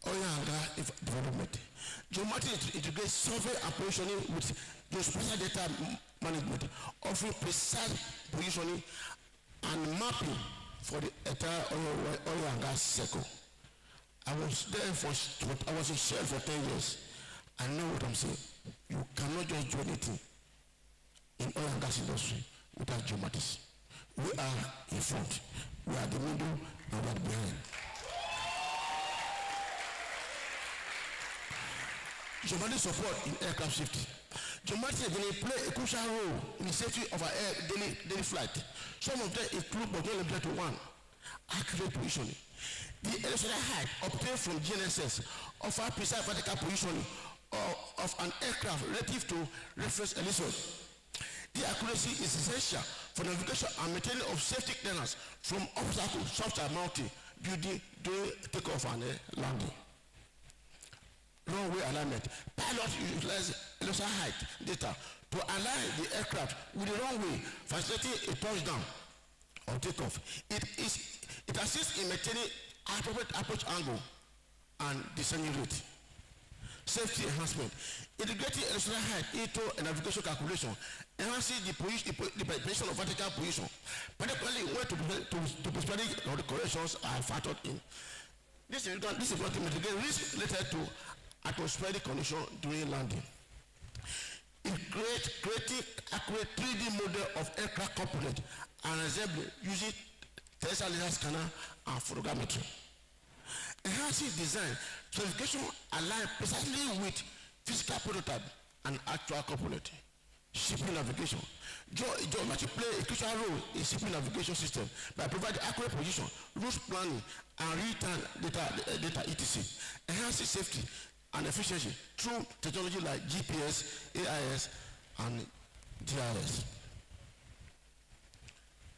Oil and gas development. Geomatics integrates survey and positioning with geospatial data management, offering precise positioning and mapping for the entire oil and gas cycle. I was in Shell for 10 years. I know what I'm saying. You cannot just do anything in oil and gas industry without geomatics. We are in front, we are the middle, and we are behind. Geomatics support in aircraft safety. Geomatics play a crucial role in the safety of our daily flight. Some of them include, but not limited to one, accurate positioning. The electrical height obtained from GNSS offer precise vertical positioning of an aircraft relative to reference elevation. The accuracy is essential for navigation and maintaining of safety clearance from obstacles such as mounting, building, during takeoff and landing. Runway alignment. Pilots utilize electrical height data to align the aircraft with the runway, facilitating a touchdown or takeoff. It assists in maintaining appropriate approach angle and descending rate. Safety enhancement. Integrating electrical height into a navigation calculation enhances the position of vertical position, particularly where to specific corrections are factored in. This is going to mitigate risk related to atmospheric condition during landing. Creating accurate 3D model of aircraft component and assembly using terrestrial laser scanner and photogrammetry. Enhancing design, certification aligned precisely with physical prototype and actual component. Shipping navigation. Geomatix play a crucial role in shipping navigation system by providing accurate position, route planning, and real-time data etc. Enhancing safety and efficiency through technology like GPS, AIS, and GIS.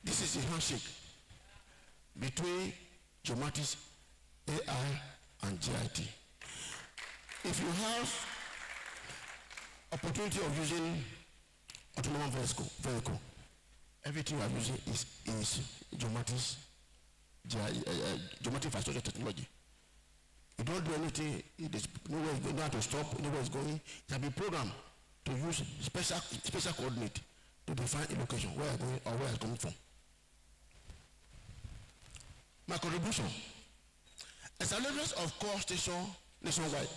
This is a handshake between Geomatics, AI, and GIT. If you have opportunity of using autonomous vehicle, everything you are using is Geomatics, Geomatics infrastructure technology. You don't do anything, nowhere is going to stop, nowhere is going. It can be programmed to use special coordinate to define a location, where I'm going or where I'm coming from. My contribution. Establishment of core station nationwide.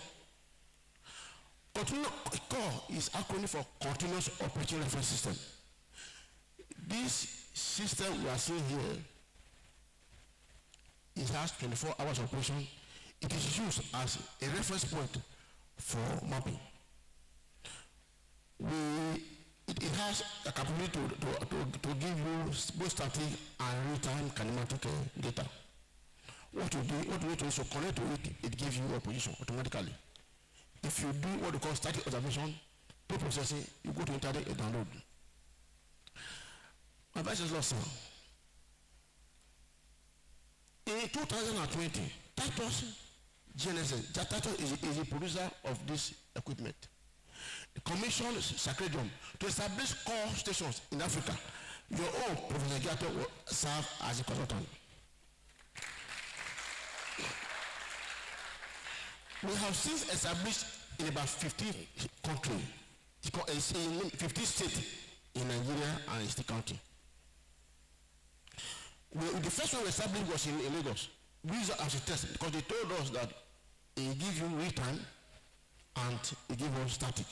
Core is acronym for Continuous Operating Reference System. This system we are seeing here, it has 24 hours of operation. It is used as a reference point for mapping. It has a capability to give you both static and real-time kinematic data. What you do is to connect to it, it gives you a position automatically. If you do what we call static observation, pre-processing, you go to internet and download. My vice is lost now. In 2020, Titus GNSS, Titus is a producer of this equipment. The commissioned Sacredium to establish core stations in Africa. Your own Professor EHIGIATOR will serve as a consultant. We have since established in about 15 countries, in 15 states in Nigeria and in State County. The first one we established was in Lagos. We used it as a test because they told us that it gives you real time and it gives us static.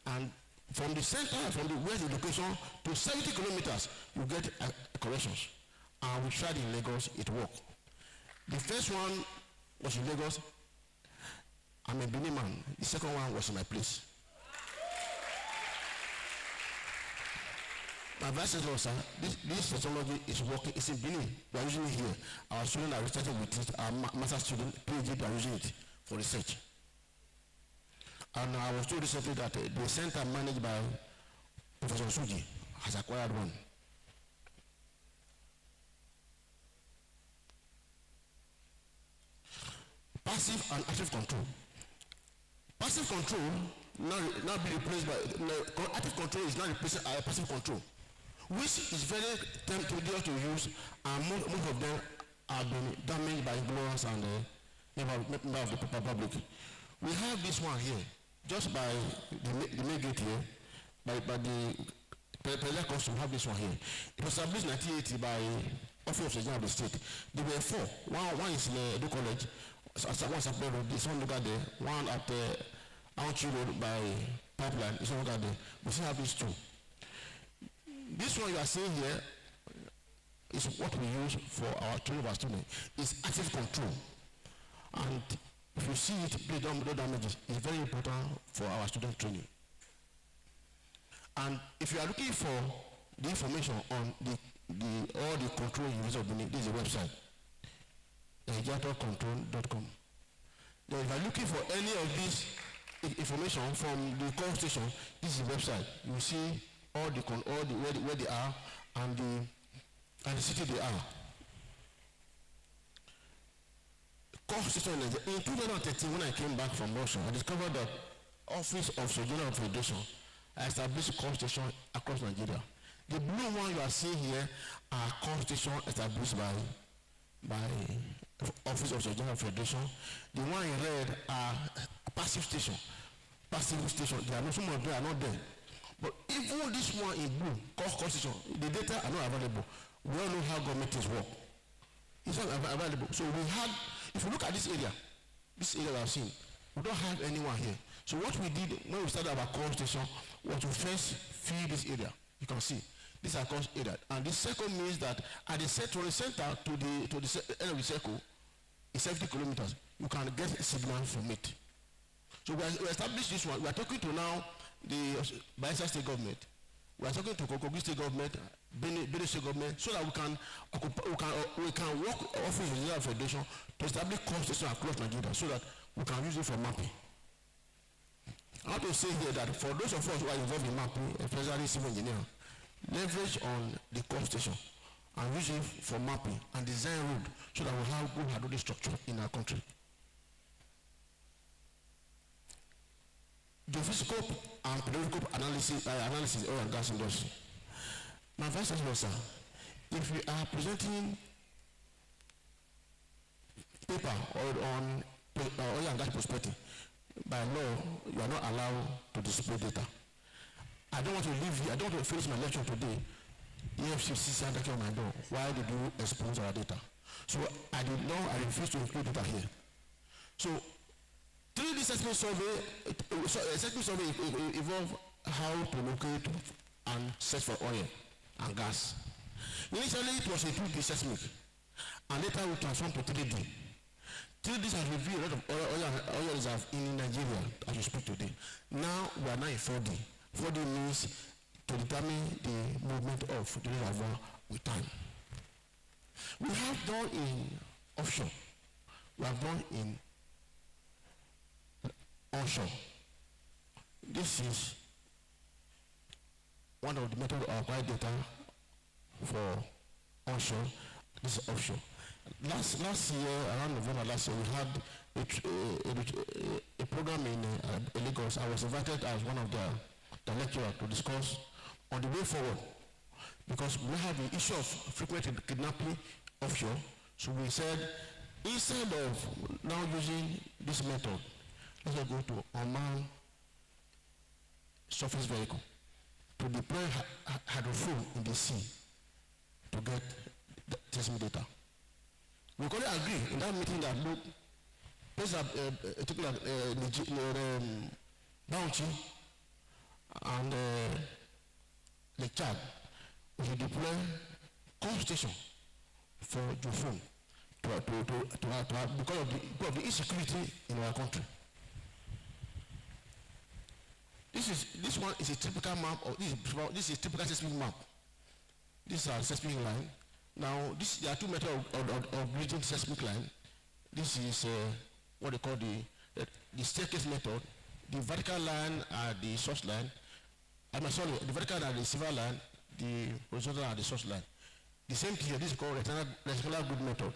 And from the center, from the west location to 70 kilometers, you get corrections. And we tried in Lagos, it worked. The first one was in Lagos. I'm a Benin man. The second one was in my place. My vice chancellor, sir, this technology is working. It's in Benin. We are using it here. Our students are researching with it. Our master students, PhD, are using it for research. And I was told recently that the center managed by Professor Suji has acquired one. Passive and active control. Passive control now be replaced by active control is now replacing passive control, which is very tedious to use, and most of them have been damaged by ignorance and member of the public. We have this one here, just by the main gate here, by the President Custom have this one here. It was established in 1980 by Office of the General of the State. There were four. One is in Edo College, one is at Road, this one look at there, one at Auchi Road by Pipeline, this one look at there. We still have these two. This one you are seeing here is what we use for our training of our students. It's active control. And if you see it, please don't damage it. It's very important for our student training. And if you are looking for the information on all the control units of Benin, this is a website, EHIGIATORcontrol.com. Then if you are looking for any of this information from the call station, this is a website. You see all the where they are and the city they are. Call station in 2013, when I came back from Russia, I discovered that Office of Surgeon Federation established call station across Nigeria. The blue one you are seeing here are call stations established by Office of Surgeon Federation. The one in red are passive station. Passive station. There are no, some of them are not there. But even this one in blue, call station, the data are not available. We all know how government is work. It's not available. So we had, if you look at this area we have seen, we don't have anyone here. So what we did when we started our call station was to first fill this area. You can see this are call area, and this circle means that at the center to the end of the circle is 70 kilometers. You can get a signal from it. So we established this one. We are talking to now the Bayelsa State government. We are talking to Kogi State government, Benin State government, so that we can work Office of the General Federation to establish call station across Nigeria, so that we can use it for mapping. I want to say here that for those of us who are involved in mapping, especially civil engineering, leverage on the call station and use it for mapping and design road so that we have good hydraulic structure in our country. Geophysical and periodical analysis in oil and gas industry. My vice chancellor, sir, if we are presenting paper on oil and gas prospecting, by law, you are not allowed to display data. I don't want to leave here, I don't want to finish my lecture today. EFCC knocking on my door. Why did you expose our data? So I refuse to include data here. So 3D seismic survey involve how to locate and search for oil and gas. Initially it was a 2D seismic, and later we transformed to 3D. 3D has revealed a lot of oil reserve in Nigeria as we speak today. Now we are now in 4D. 4D means to determine the movement of the reservoir with time. We have done in offshore. We have done in onshore. This is one of the methods of acquiring data for onshore. This is offshore. Last year, around November last year, we had a program in Lagos. I was invited as one of the lecturers to discuss on the way forward, because we have the issue of frequent kidnapping offshore. So we said, instead of now using this method, let's go to unmanned surface vehicle to to deploy hydrophone in the sea to get the seismic data. We could agree in that meeting that look, places like Bounty and the Chad, we should deploy com station for geophone because of the insecurity in our country. This one is a typical map, or this is a typical seismic map. This is our seismic line. Now, there are two methods of reading seismic line. This is what they call the staircase method. The vertical line are the source line. The vertical line are the silver line. The horizontal are the source line. The same thing here. This is called rectangular grid method.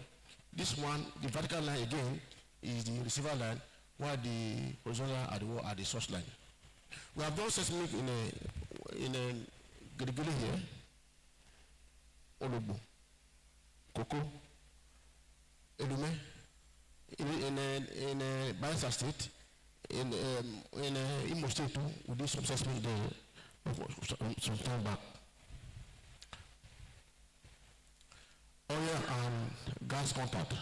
This one, the vertical line again, is the receiver line, while the horizontal are the source line. We have done seismic in a Girigiri here, Olobo, Koko, Elume, in Bayelsa State, in Imo State too. We did some seismic there some time back. Oil and gas contact.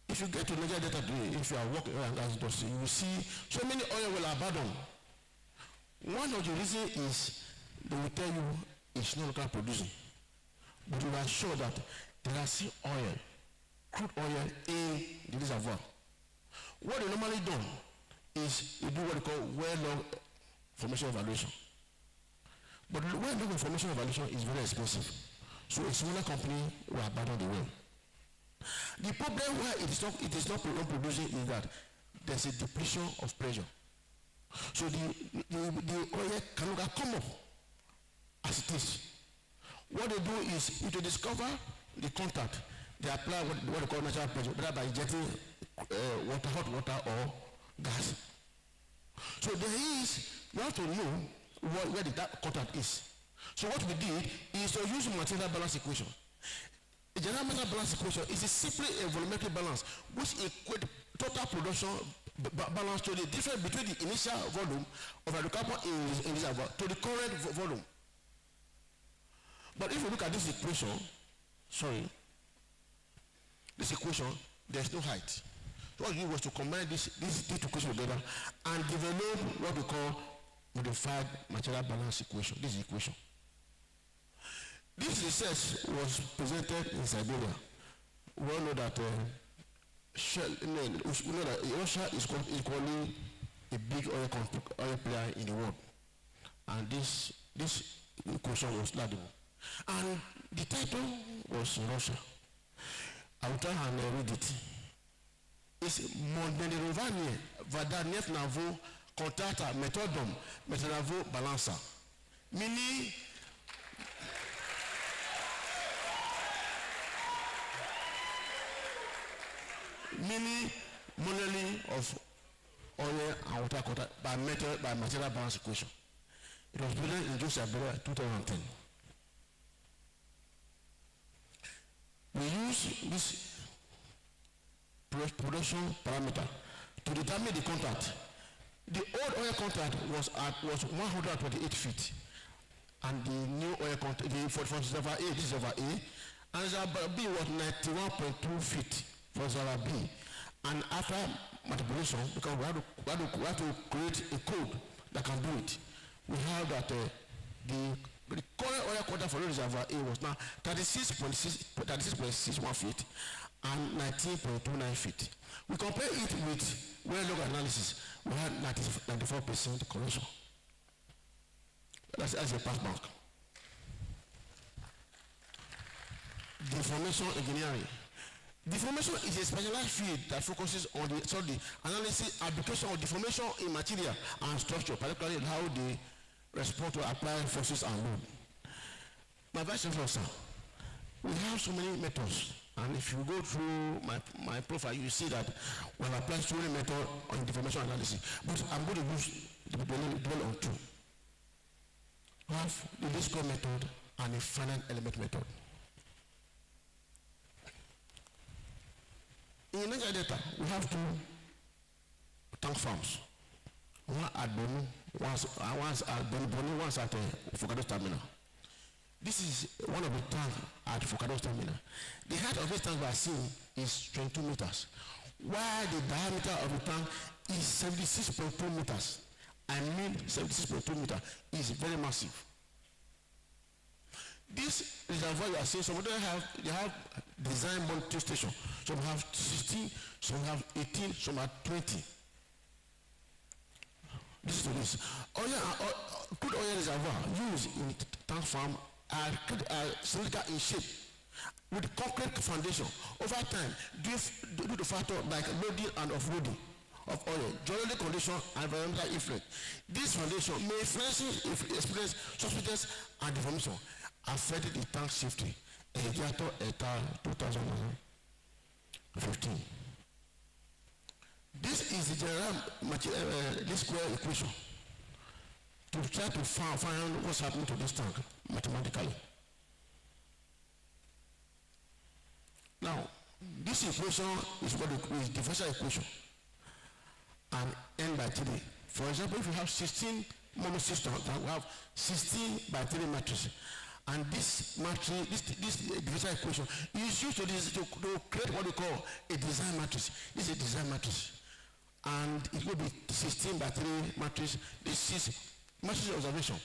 If you get to Niger Delta today, if you are working oil and gas industry, you will see so many oil will abandon. One of the reasons is they will tell you it's not local producing, but you are sure that there are still oil, crude oil in the reservoir. What they normally do is you do what they call well log formation evaluation. But well log formation evaluation is very expensive. So a smaller company will abandon the well. The problem where it is not producing is that there's a depletion of pressure. So the oil cannot come up as it is. What they do is, if they discover the contact, they apply what they call natural pressure, whether by injecting hot water or gas. So you have to know where that contact is. So what we did is to use material balance equation. A general material balance equation is simply a volumetric balance which equates total production balance to the difference between the initial volume of hydrocarbon in reservoir to the current volume. But if you look at this equation, there's no height. So what we did was to combine these two equations together and develop what we call modified material balance equation. This is the equation. This research was presented in Siberia. We all know that Russia is equally a big oil player in the world, and this equation was laudable. And the title was Russia. I will try and read it. It's Monderovanie Vadaniet Navo Contata Methodum Metanavo Balancer. Meaning modeling of oil and water contact by material balance equation. It was built in Joseph 2010. We use this production parameter to determine the contact. The old oil contact was 128 feet, and the new oil contact, for reservoir A, this is reservoir A, and reservoir B was 91.2 feet for reservoir B. And after manipulation, because we have to create a code that can do it, we have that the current oil contact for the reservoir A was now 36.61 feet and 19.29 feet. We compare it with well log analysis. We had 94% correction. That's a pass mark. Deformation engineering. Deformation is a specialized field that focuses on the analysis, application of deformation in material and structure, particularly how they respond to applied forces and load. My vice chancellor, sir, we have so many methods, and if you go through my profile, you see that we have applied so many methods on deformation analysis. But I'm going to use dwell on two. We have the least square method and a finite element method. In Niger Delta, we have two tank farms. One at Bonu, once at Bonny, once at Focado Terminal. This is one of the tanks at Focado Terminal. The height of this tank we are seeing is 22 meters, while the diameter of the tank is 76.2 meters. I mean 76.2 meters is very massive. This reservoir you are seeing, some of them have design monitoring station. Some have 16, some have 18, some have 20. This is to this. Crude oil reservoir used in tank farm are cylindrical in shape with concrete foundation. Over time, due to factors like loading and offloading of oil, geological condition and environmental influence, this foundation may experience subsidence and deformation, affecting the tank safety. EHIGIATOR et al. 2015. This is the general square equation to try to find what's happening to this tank mathematically. Now, this equation is what is differential equation and n by 3. For example, if you have 16 moment systems, we have 16 by 3 matrices. And this matrix, this differential equation is used to create what we call a design matrix. This is a design matrix. And it will be 16 by 3 matrix. This is matrix observation.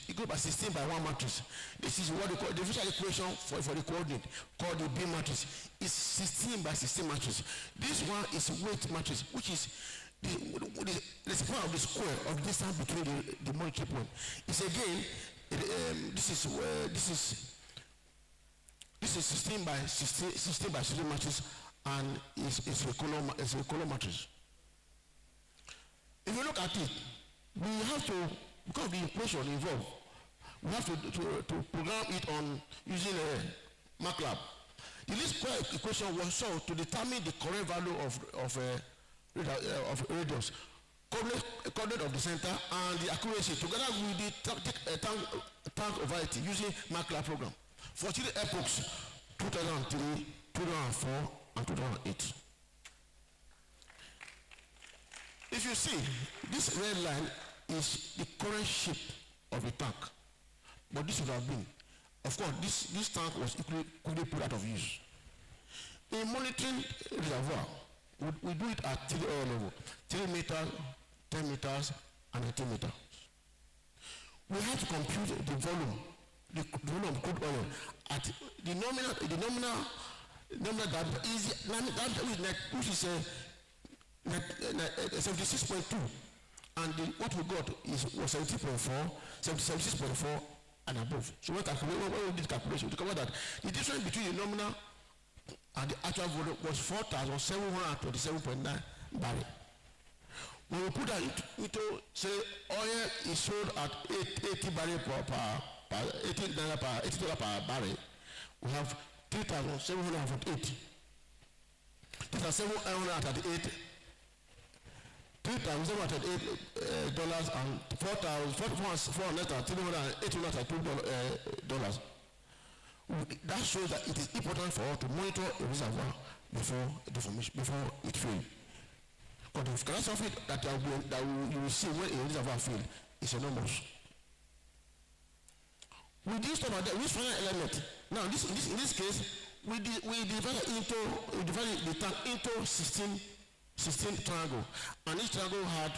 It goes by 16 by 1 matrix. This is what we call the differential equation for the coordinate called the B matrix. It's 16 by 16 matrix. This one is weight matrix, which is the square of the square of the distance between the monetary point. It's again this is 16 by 16 matrix, and it's a column matrix. If you look at it, we have to, because of the equation involved, we have to program it on using a MATLAB. The least square equation was solved to determine the correct value of radius, coordinate of the center, and the accuracy together with the tank variety using MATLAB program for 3 epochs: 2003, 2004, and 2008. If you see, this red line is the current shape of the tank, but this would have been, of course, this tank was quickly put out of use. In monitoring reservoir, we do it at 3 oil level: 3 meters, 10 meters, and 18 meters. We have to compute the volume of crude oil at the nominal that is which is 76.2, and what we got was 76.4 and above. So when we did calculation, we discovered that the difference between the nominal and the actual volume was 4,727.9 barrels. When we put that into, say, oil is sold at 80 barrels per $80 per barrel, we have 3,748. 3,738 dollars and $4,482. That shows that it is important for us to monitor a reservoir before it fails. Because the catastrophe that you will see when a reservoir fails is enormous. We did stop at that. Which final element? Now, in this case, we divided the tank into 16 triangles, and each triangle had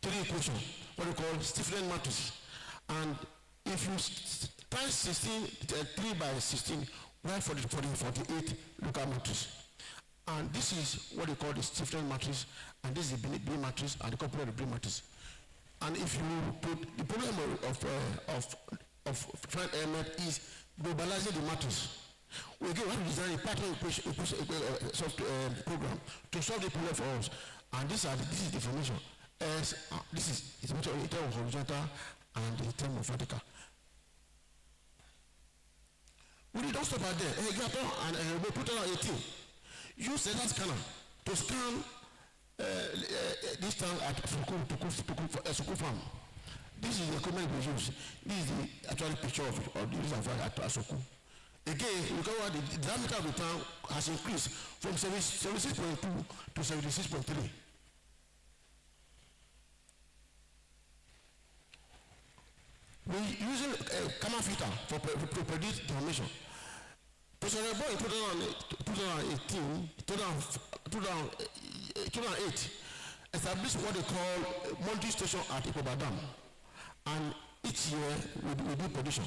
three equations, what we call stiffening matrix. And if you times 16, 3 by 16, we have 48 local matrix. And this is what we call the stiffening matrix, and this is the B matrix, and the component of the B matrix. And if you put the problem of final element is globalizing the matrix. We again have to design a pattern program to solve the problem for us. And this is the information. This is in terms of horizontal and in terms of vertical. We don't stop at there. EHIGIATOR and EHIGIATOR 2018 use a scanner to scan this tank at Sukuk farm. This is the equipment we use. This is the actual picture of the reservoir at Sukuk. Again, you recover the diameter of the tank has increased from 76.2 to 76.3. We using a camera filter to predict deformation. Professor Rebo in 2008 established what they call monitoring station at Ikoba Dam, and each year we do prediction.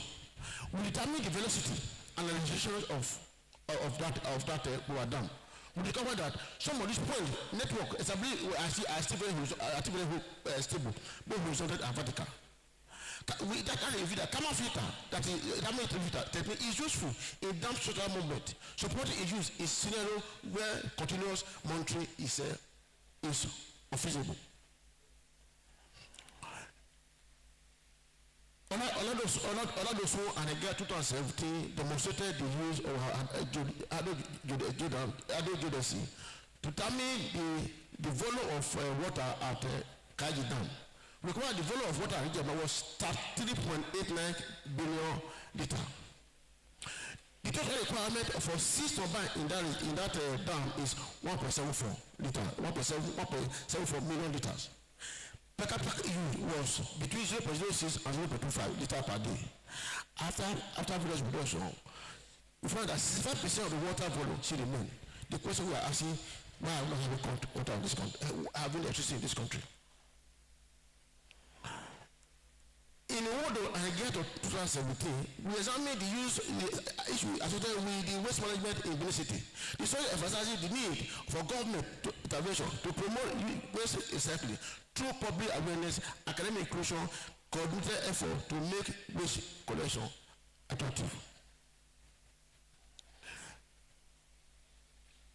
We determine the velocity and the registration of that Ikoba Dam. We discover that some of these point network established are still very stable, both horizontal and vertical. That kind of the camera filter technique is useful in dam structural movement. Supporting its use is scenario where continuous monitoring is feasible. Oladosu and again 2017 demonstrated the use of GEODESY to determine the volume of water at Kaji Dam. We require the volume of water was 3.89 billion liters. The total requirement for 6 turbines in that dam is 1.74 liters, 1.74 million liters. Per capita use was between 0.06 and 0.25 liters per day. After village reduction, we found that 65% of the water volume still remain. The question we are asking, why are we not having water in this country, having electricity in this country? In Inaugural and GEODESY 2017, we examined the issue associated with the waste management in Benin City. The study emphasizes the need for government intervention to promote waste recycling through public awareness, academic inclusion, coordinated effort to make waste collection attractive.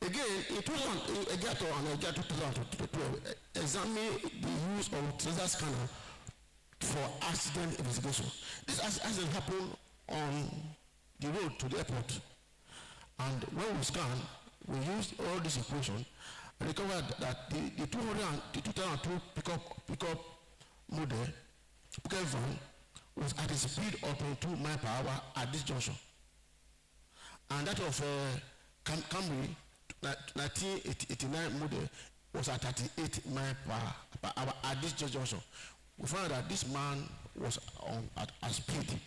Again, in EHIGIATOR and EHIGIATOR 2012, examine the use of laser scanner for accident investigation. This accident happened on the road to the airport, and when we scan, we used all this equation and recovered that the 2002 pickup model pickup van was at a speed of 22 miles per hour at this junction, and that of Camry 1989 model was at 38 miles per hour at this junction. We found that this man was at speed.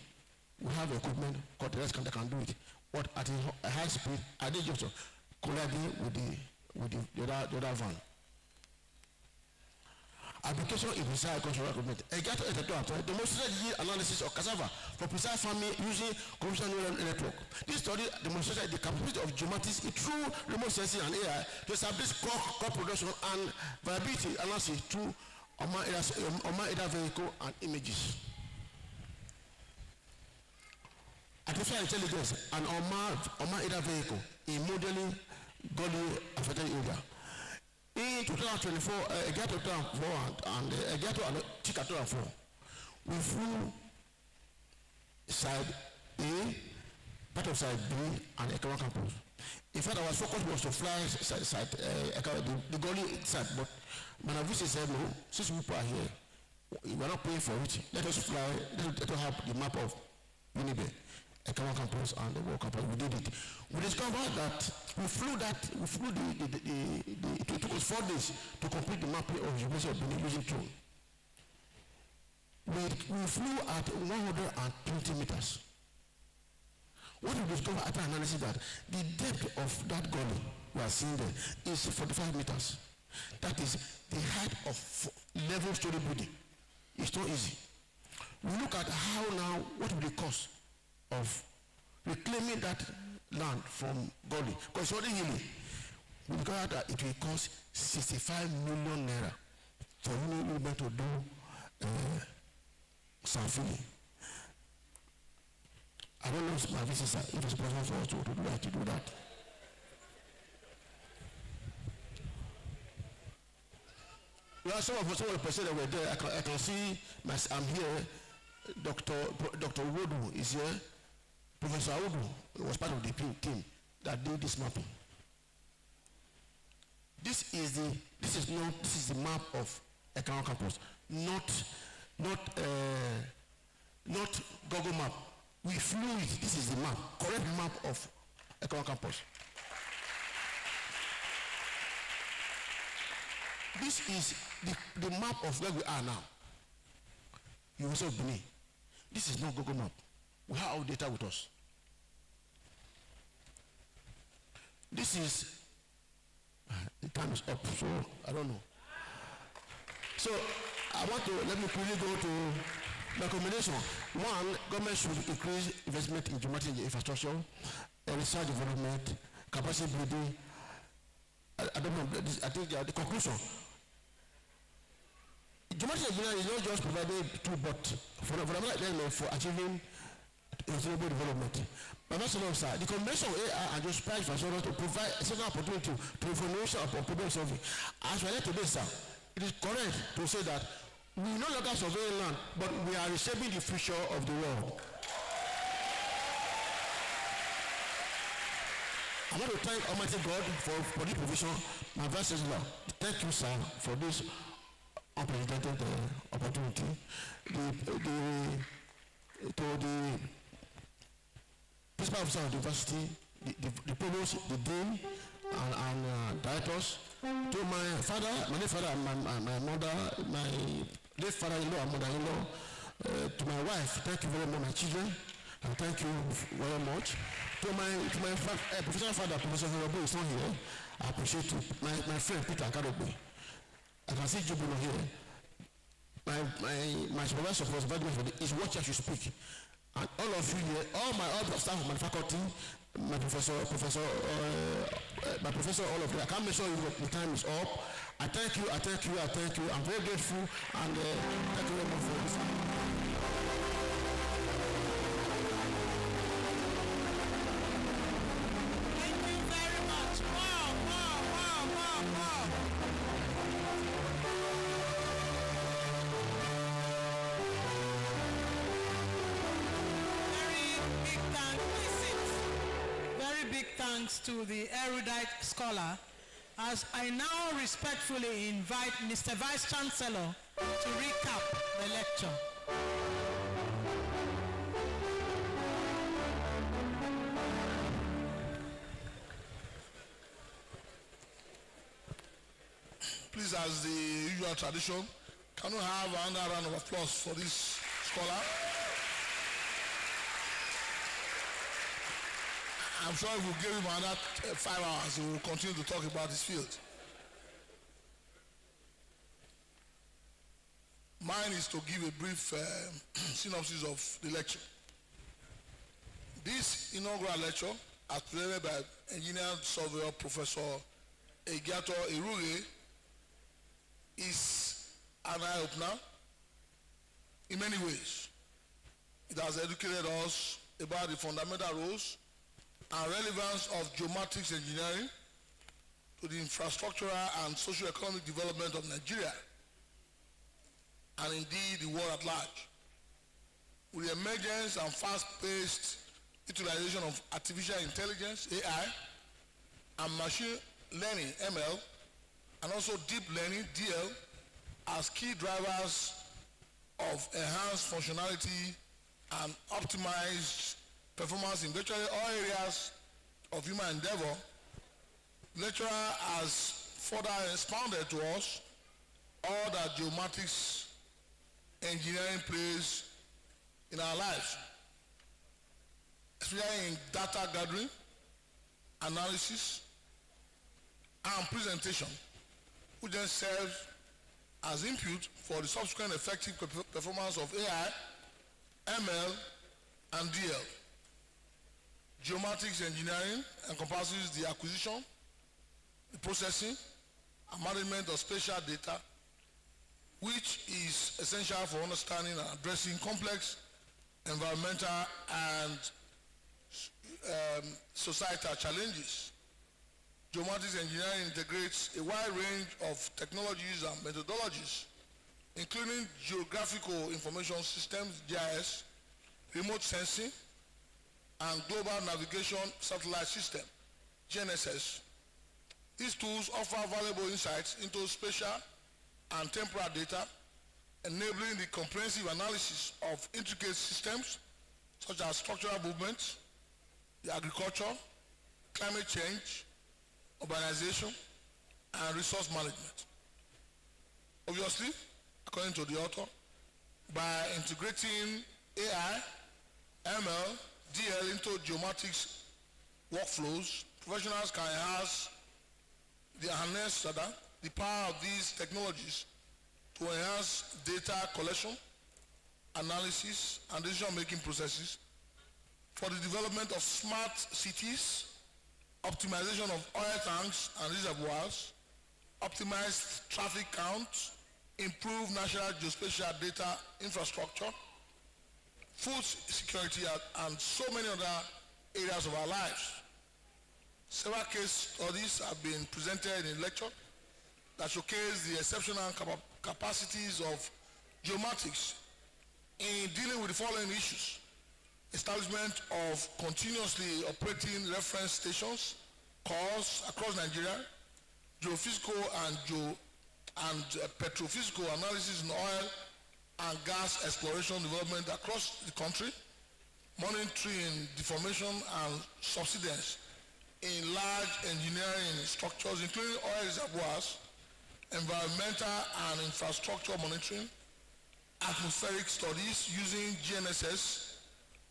We have equipment called the that can do it, but at a high speed at this junction, colliding with the other van. Application in precise agricultural equipment. EHIGIATOR demonstrated yield analysis of cassava for precise farming using conventional neural network. This study demonstrated the capability of GEOMATICS through remote sensing and AI to establish crop production and viability analysis through Oma vehicle and images. Artificial intelligence and Oma vehicle in modeling Gully affected area. In 2024, EHIGIATOR 2004 and EHIGIATOR and Chika 2004, we flew side A, part of side B, and Ekawa campus. In fact, our focus was to fly the Gully side, but Manavisi said, no, since people are here, we are not paying for it. Let us fly, let us have the map of Unibe, Ekawa campus, and the World campus. We did it. We discovered that it took us 4 days to complete the mapping of the University of Benin using drone. We flew at 120 meters. What we discovered after analysis that the depth of that gully we are seeing there is 45 meters. That is the height of level story building. It's not easy. We look at how now, what will the cost of reclaiming that land from gully, because it's already hilly. We discovered that it will cost 65 million naira for you to do some filling. I don't know if my visitors, if it's possible for us to do that. Well, some of the persons that were there, I can see, I'm here, Dr. Wodu is here, Professor Wodu was part of the team that did this mapping. This is the map of Ekawa campus, not Google map. We flew it. This is the map, correct map of Ekron campus. This is the map of where we are now. You also believe. This is not Google map. We have our data with us. This is, the time is up, so I don't know. So I want to, let me quickly go to the recommendation. One, government should increase investment in geomatic infrastructure, research development, capacity building. I don't know, I think the conclusion. Geomatic engineering is not just providing tool, but for achieving sustainable development. But that's not, sir. The combination of AI and just price for to provide a certain opportunity to information or problem solving. As we are today, sir, it is correct to say that we no longer survey land, but we are reshaping the future of the world. I want to thank Almighty God for this provision. My vice chancellor, thank you, sir, for this unprecedented opportunity. To the principal officer of the university, the provost, the dean, and directors, to my father, my late father, my mother, my late father-in-law and mother-in-law, to my wife, thank you very much, my children, and thank you very much. To my professional father, Professor Horobo is not here. I appreciate you. My friend Peter Karobe. I can see Jubulo here. My supervisor is watching as you speak. And all of you here, all my staff of my faculty, my professor, all of them. I can't make sure the time is up. I thank you. I'm very grateful, and thank you very much for this. Thank you very much. Wow. Very big thanks to the erudite scholar, as I now respectfully invite Mr. Vice Chancellor to recap the lecture. Please, as the usual tradition, can we have another round of applause for this scholar? I'm sure if we give him another 5 hours, he will continue to talk about his field. Mine is to give a brief synopsis of the lecture. This inaugural lecture, as presented by Engineer Surveyor Professor EHIGIATOR IRUGHE, is an eye-opener in many ways. It has educated us about the fundamental roles and relevance of geomatics engineering to the infrastructural and socio-economic development of Nigeria, and indeed the world at large. With the emergence and fast-paced utilization of artificial intelligence, AI, and machine learning, ML, and also deep learning, DL, as key drivers of enhanced functionality and optimized performance in virtually all areas of human endeavor, lecturer has further expounded to us all that geomatics engineering plays in our lives, especially in data gathering, analysis, and presentation, which then serves as input for the subsequent effective performance of AI, ML, and DL. Geomatics engineering encompasses the acquisition, the processing, and management of spatial data, which is essential for understanding and addressing complex environmental and societal challenges. Geomatics engineering integrates a wide range of technologies and methodologies, including geographical information systems, GIS, remote sensing, and global navigation satellite system, GNSS. These tools offer valuable insights into spatial and temporal data, enabling the comprehensive analysis of intricate systems such as structural movement, the agriculture, climate change, urbanization, and resource management. Obviously, according to the author, by integrating AI, ML, DL into geomatics workflows, professionals can harness the power of these technologies to enhance data collection, analysis, and decision-making processes for the development of smart cities, optimization of oil tanks and reservoirs, optimized traffic counts, improved national geospatial data infrastructure, food security, and so many other areas of our lives. Several case studies have been presented in lecture that showcase the exceptional capacities of geomatics in dealing with the following issues: establishment of continuously operating reference stations, cores across Nigeria, geophysical and petrophysical analysis in oil and gas exploration development across the country, monitoring deformation and subsidence in large engineering structures, including oil reservoirs, environmental and infrastructure monitoring, atmospheric studies using GNSS,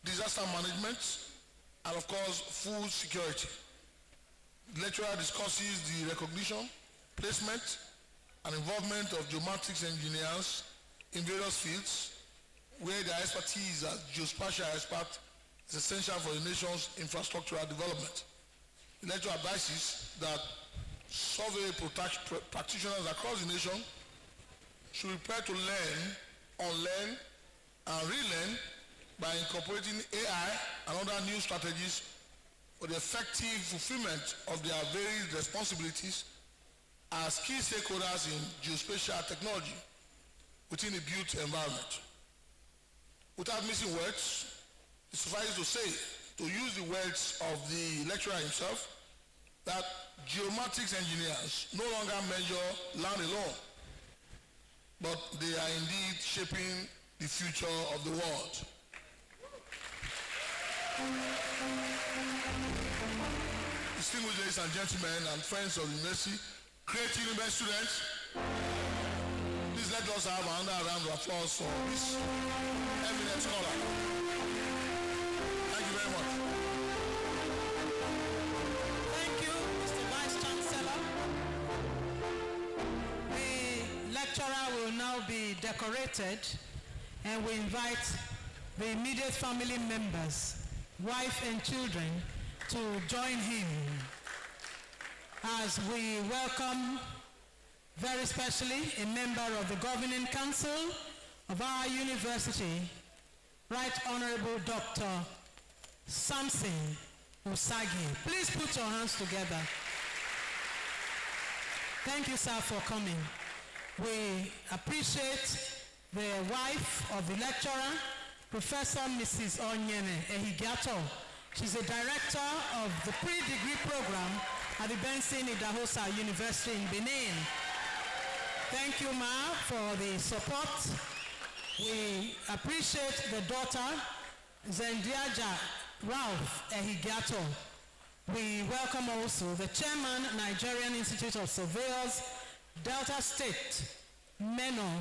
disaster management, and of course, food security. The lecturer discusses the recognition, placement, and involvement of geomatics engineers in various fields where their expertise as geospatial expert is essential for the nation's infrastructural development. The lecturer advises that survey practitioners across the nation should be prepared to learn, unlearn, and relearn by incorporating AI and other new strategies for the effective fulfillment of their varied responsibilities as key stakeholders in geospatial technology within the built environment. Without missing words, it suffices to say, to use the words of the lecturer himself, that geomatics engineers no longer measure land alone, but they are indeed shaping the future of the world. Distinguished ladies and gentlemen and friends of the university, great university students, please let us have another round of applause for this eminent scholar. Thank you very much. Thank you, Mr. Vice Chancellor. The lecturer will now be decorated, and we invite the immediate family members, wife and children, to join him as we welcome very specially a member of the Governing Council of our university, Right Honorable Dr. Samson Usagi. Please put your hands together. Thank you, sir, for coming. We appreciate the wife of the lecturer, Professor Mrs. Onyene EHIGIATOR. She's the director of the pre-degree program at the Benson Idahosa University in Benin. Thank you, Ma, for the support. We appreciate the daughter, Zendiaja Ralph EHIGIATOR. We welcome also the chairman, Nigerian Institute of Surveyors, Delta State, Meno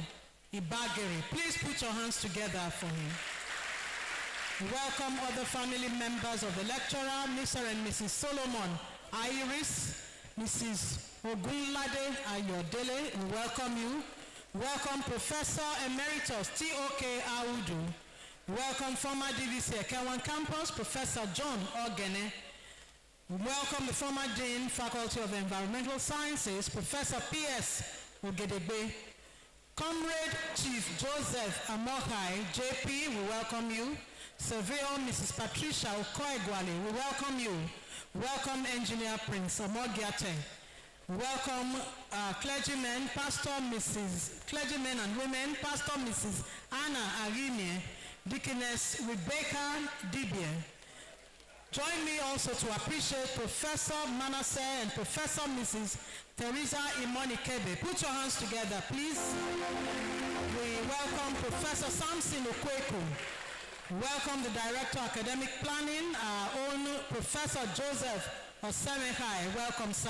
Ibagiri. Please put your hands together for him. We welcome other family members of the lecturer, Mr. and Mrs. Solomon Iris, Mrs. Ogunlade Ayodele, we welcome you. Welcome Professor Emeritus T.O.K. Audu. Welcome former DVC Ekewan Campus, Professor John Ogene. Welcome the former Dean, Faculty of Environmental Sciences, Professor P.S. Ogedebe. Comrade Chief Joseph Amokai, JP, we welcome you. Surveyor Mrs. Patricia Okoegwale, we welcome you. Welcome Engineer Prince Amogiate. Welcome clergymen, clergymen and women, Pastor Mrs. Anna Arine, Deaconess Rebecca Dibie. Join me also to appreciate Professor Manasseh and Professor Mrs. Teresa Imonikebe. Put your hands together, please. We welcome Professor Samson Okweku. Welcome the Director of Academic Planning, our own Professor Joseph Osemehai. Welcome, sir.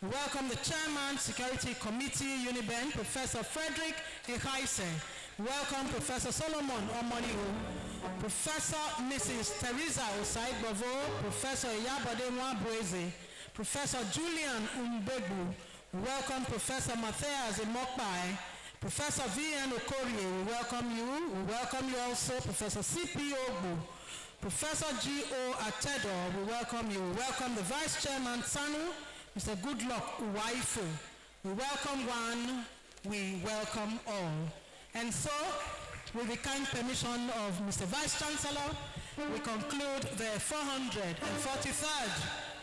Welcome the Chairman, Security Committee, Uniben, Professor Frederick Ehaise. Welcome Professor Solomon Omonihu, Professor Mrs. Teresa Osai-Bovo, Professor Iyabode Nwabueze, Professor Julian Umbebu. Welcome Professor Matthias Imokpai, Professor V.N. Okorie, we welcome you. We welcome you also, Professor C.P. Ogbu, Professor G.O. Atedo, we welcome you. We welcome the Vice Chairman, Sanu, Mr. Goodluck Uwaifu. We welcome one, we welcome all. And so, with the kind permission of Mr. Vice Chancellor, we conclude the 443rd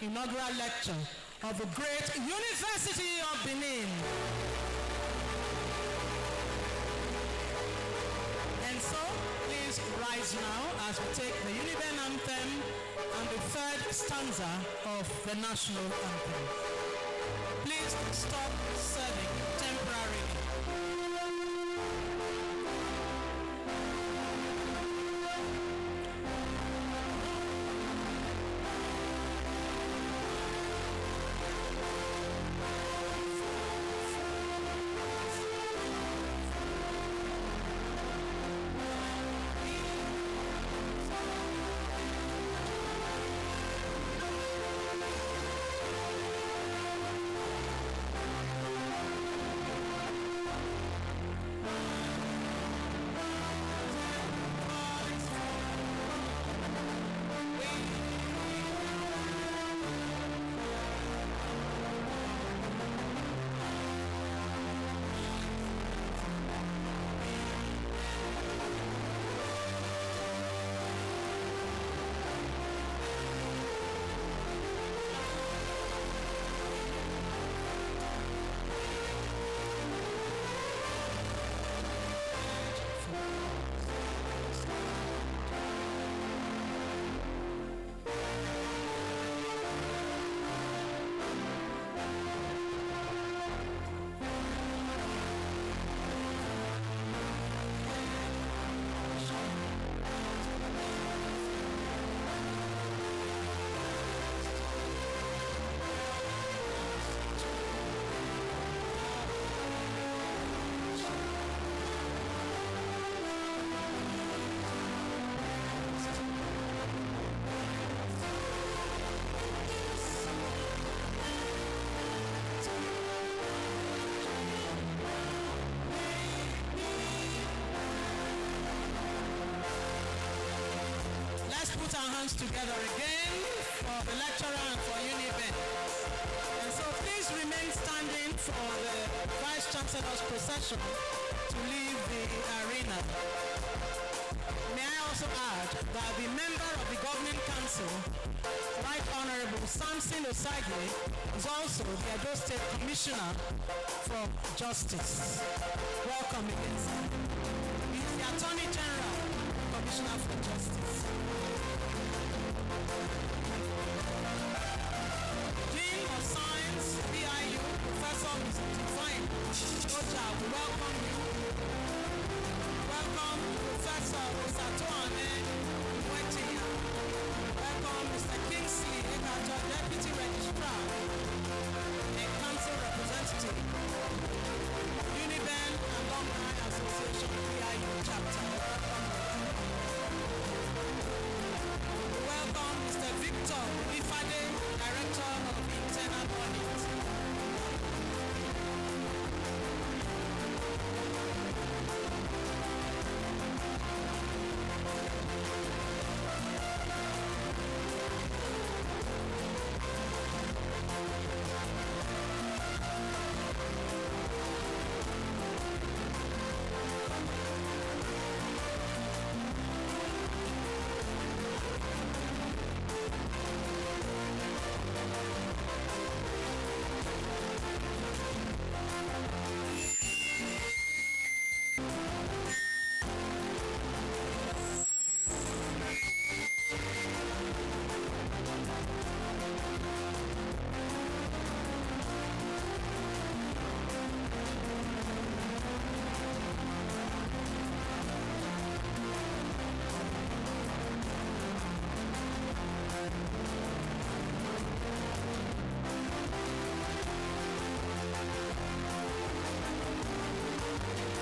inaugural lecture of the great University of Benin. And so, please rise now as we take the Uniben anthem and the third stanza of the national anthem. Please stop serving temporarily. Put our hands together again for the lecturer and for Uniben. And so please remain standing for the Vice Chancellor's procession to leave the arena. May I also add that the member of the Governing Council, Right Honorable Samson Osage, is also the Edo State Commissioner for Justice. Welcome again, sir. He's the Attorney General, Commissioner for Justice.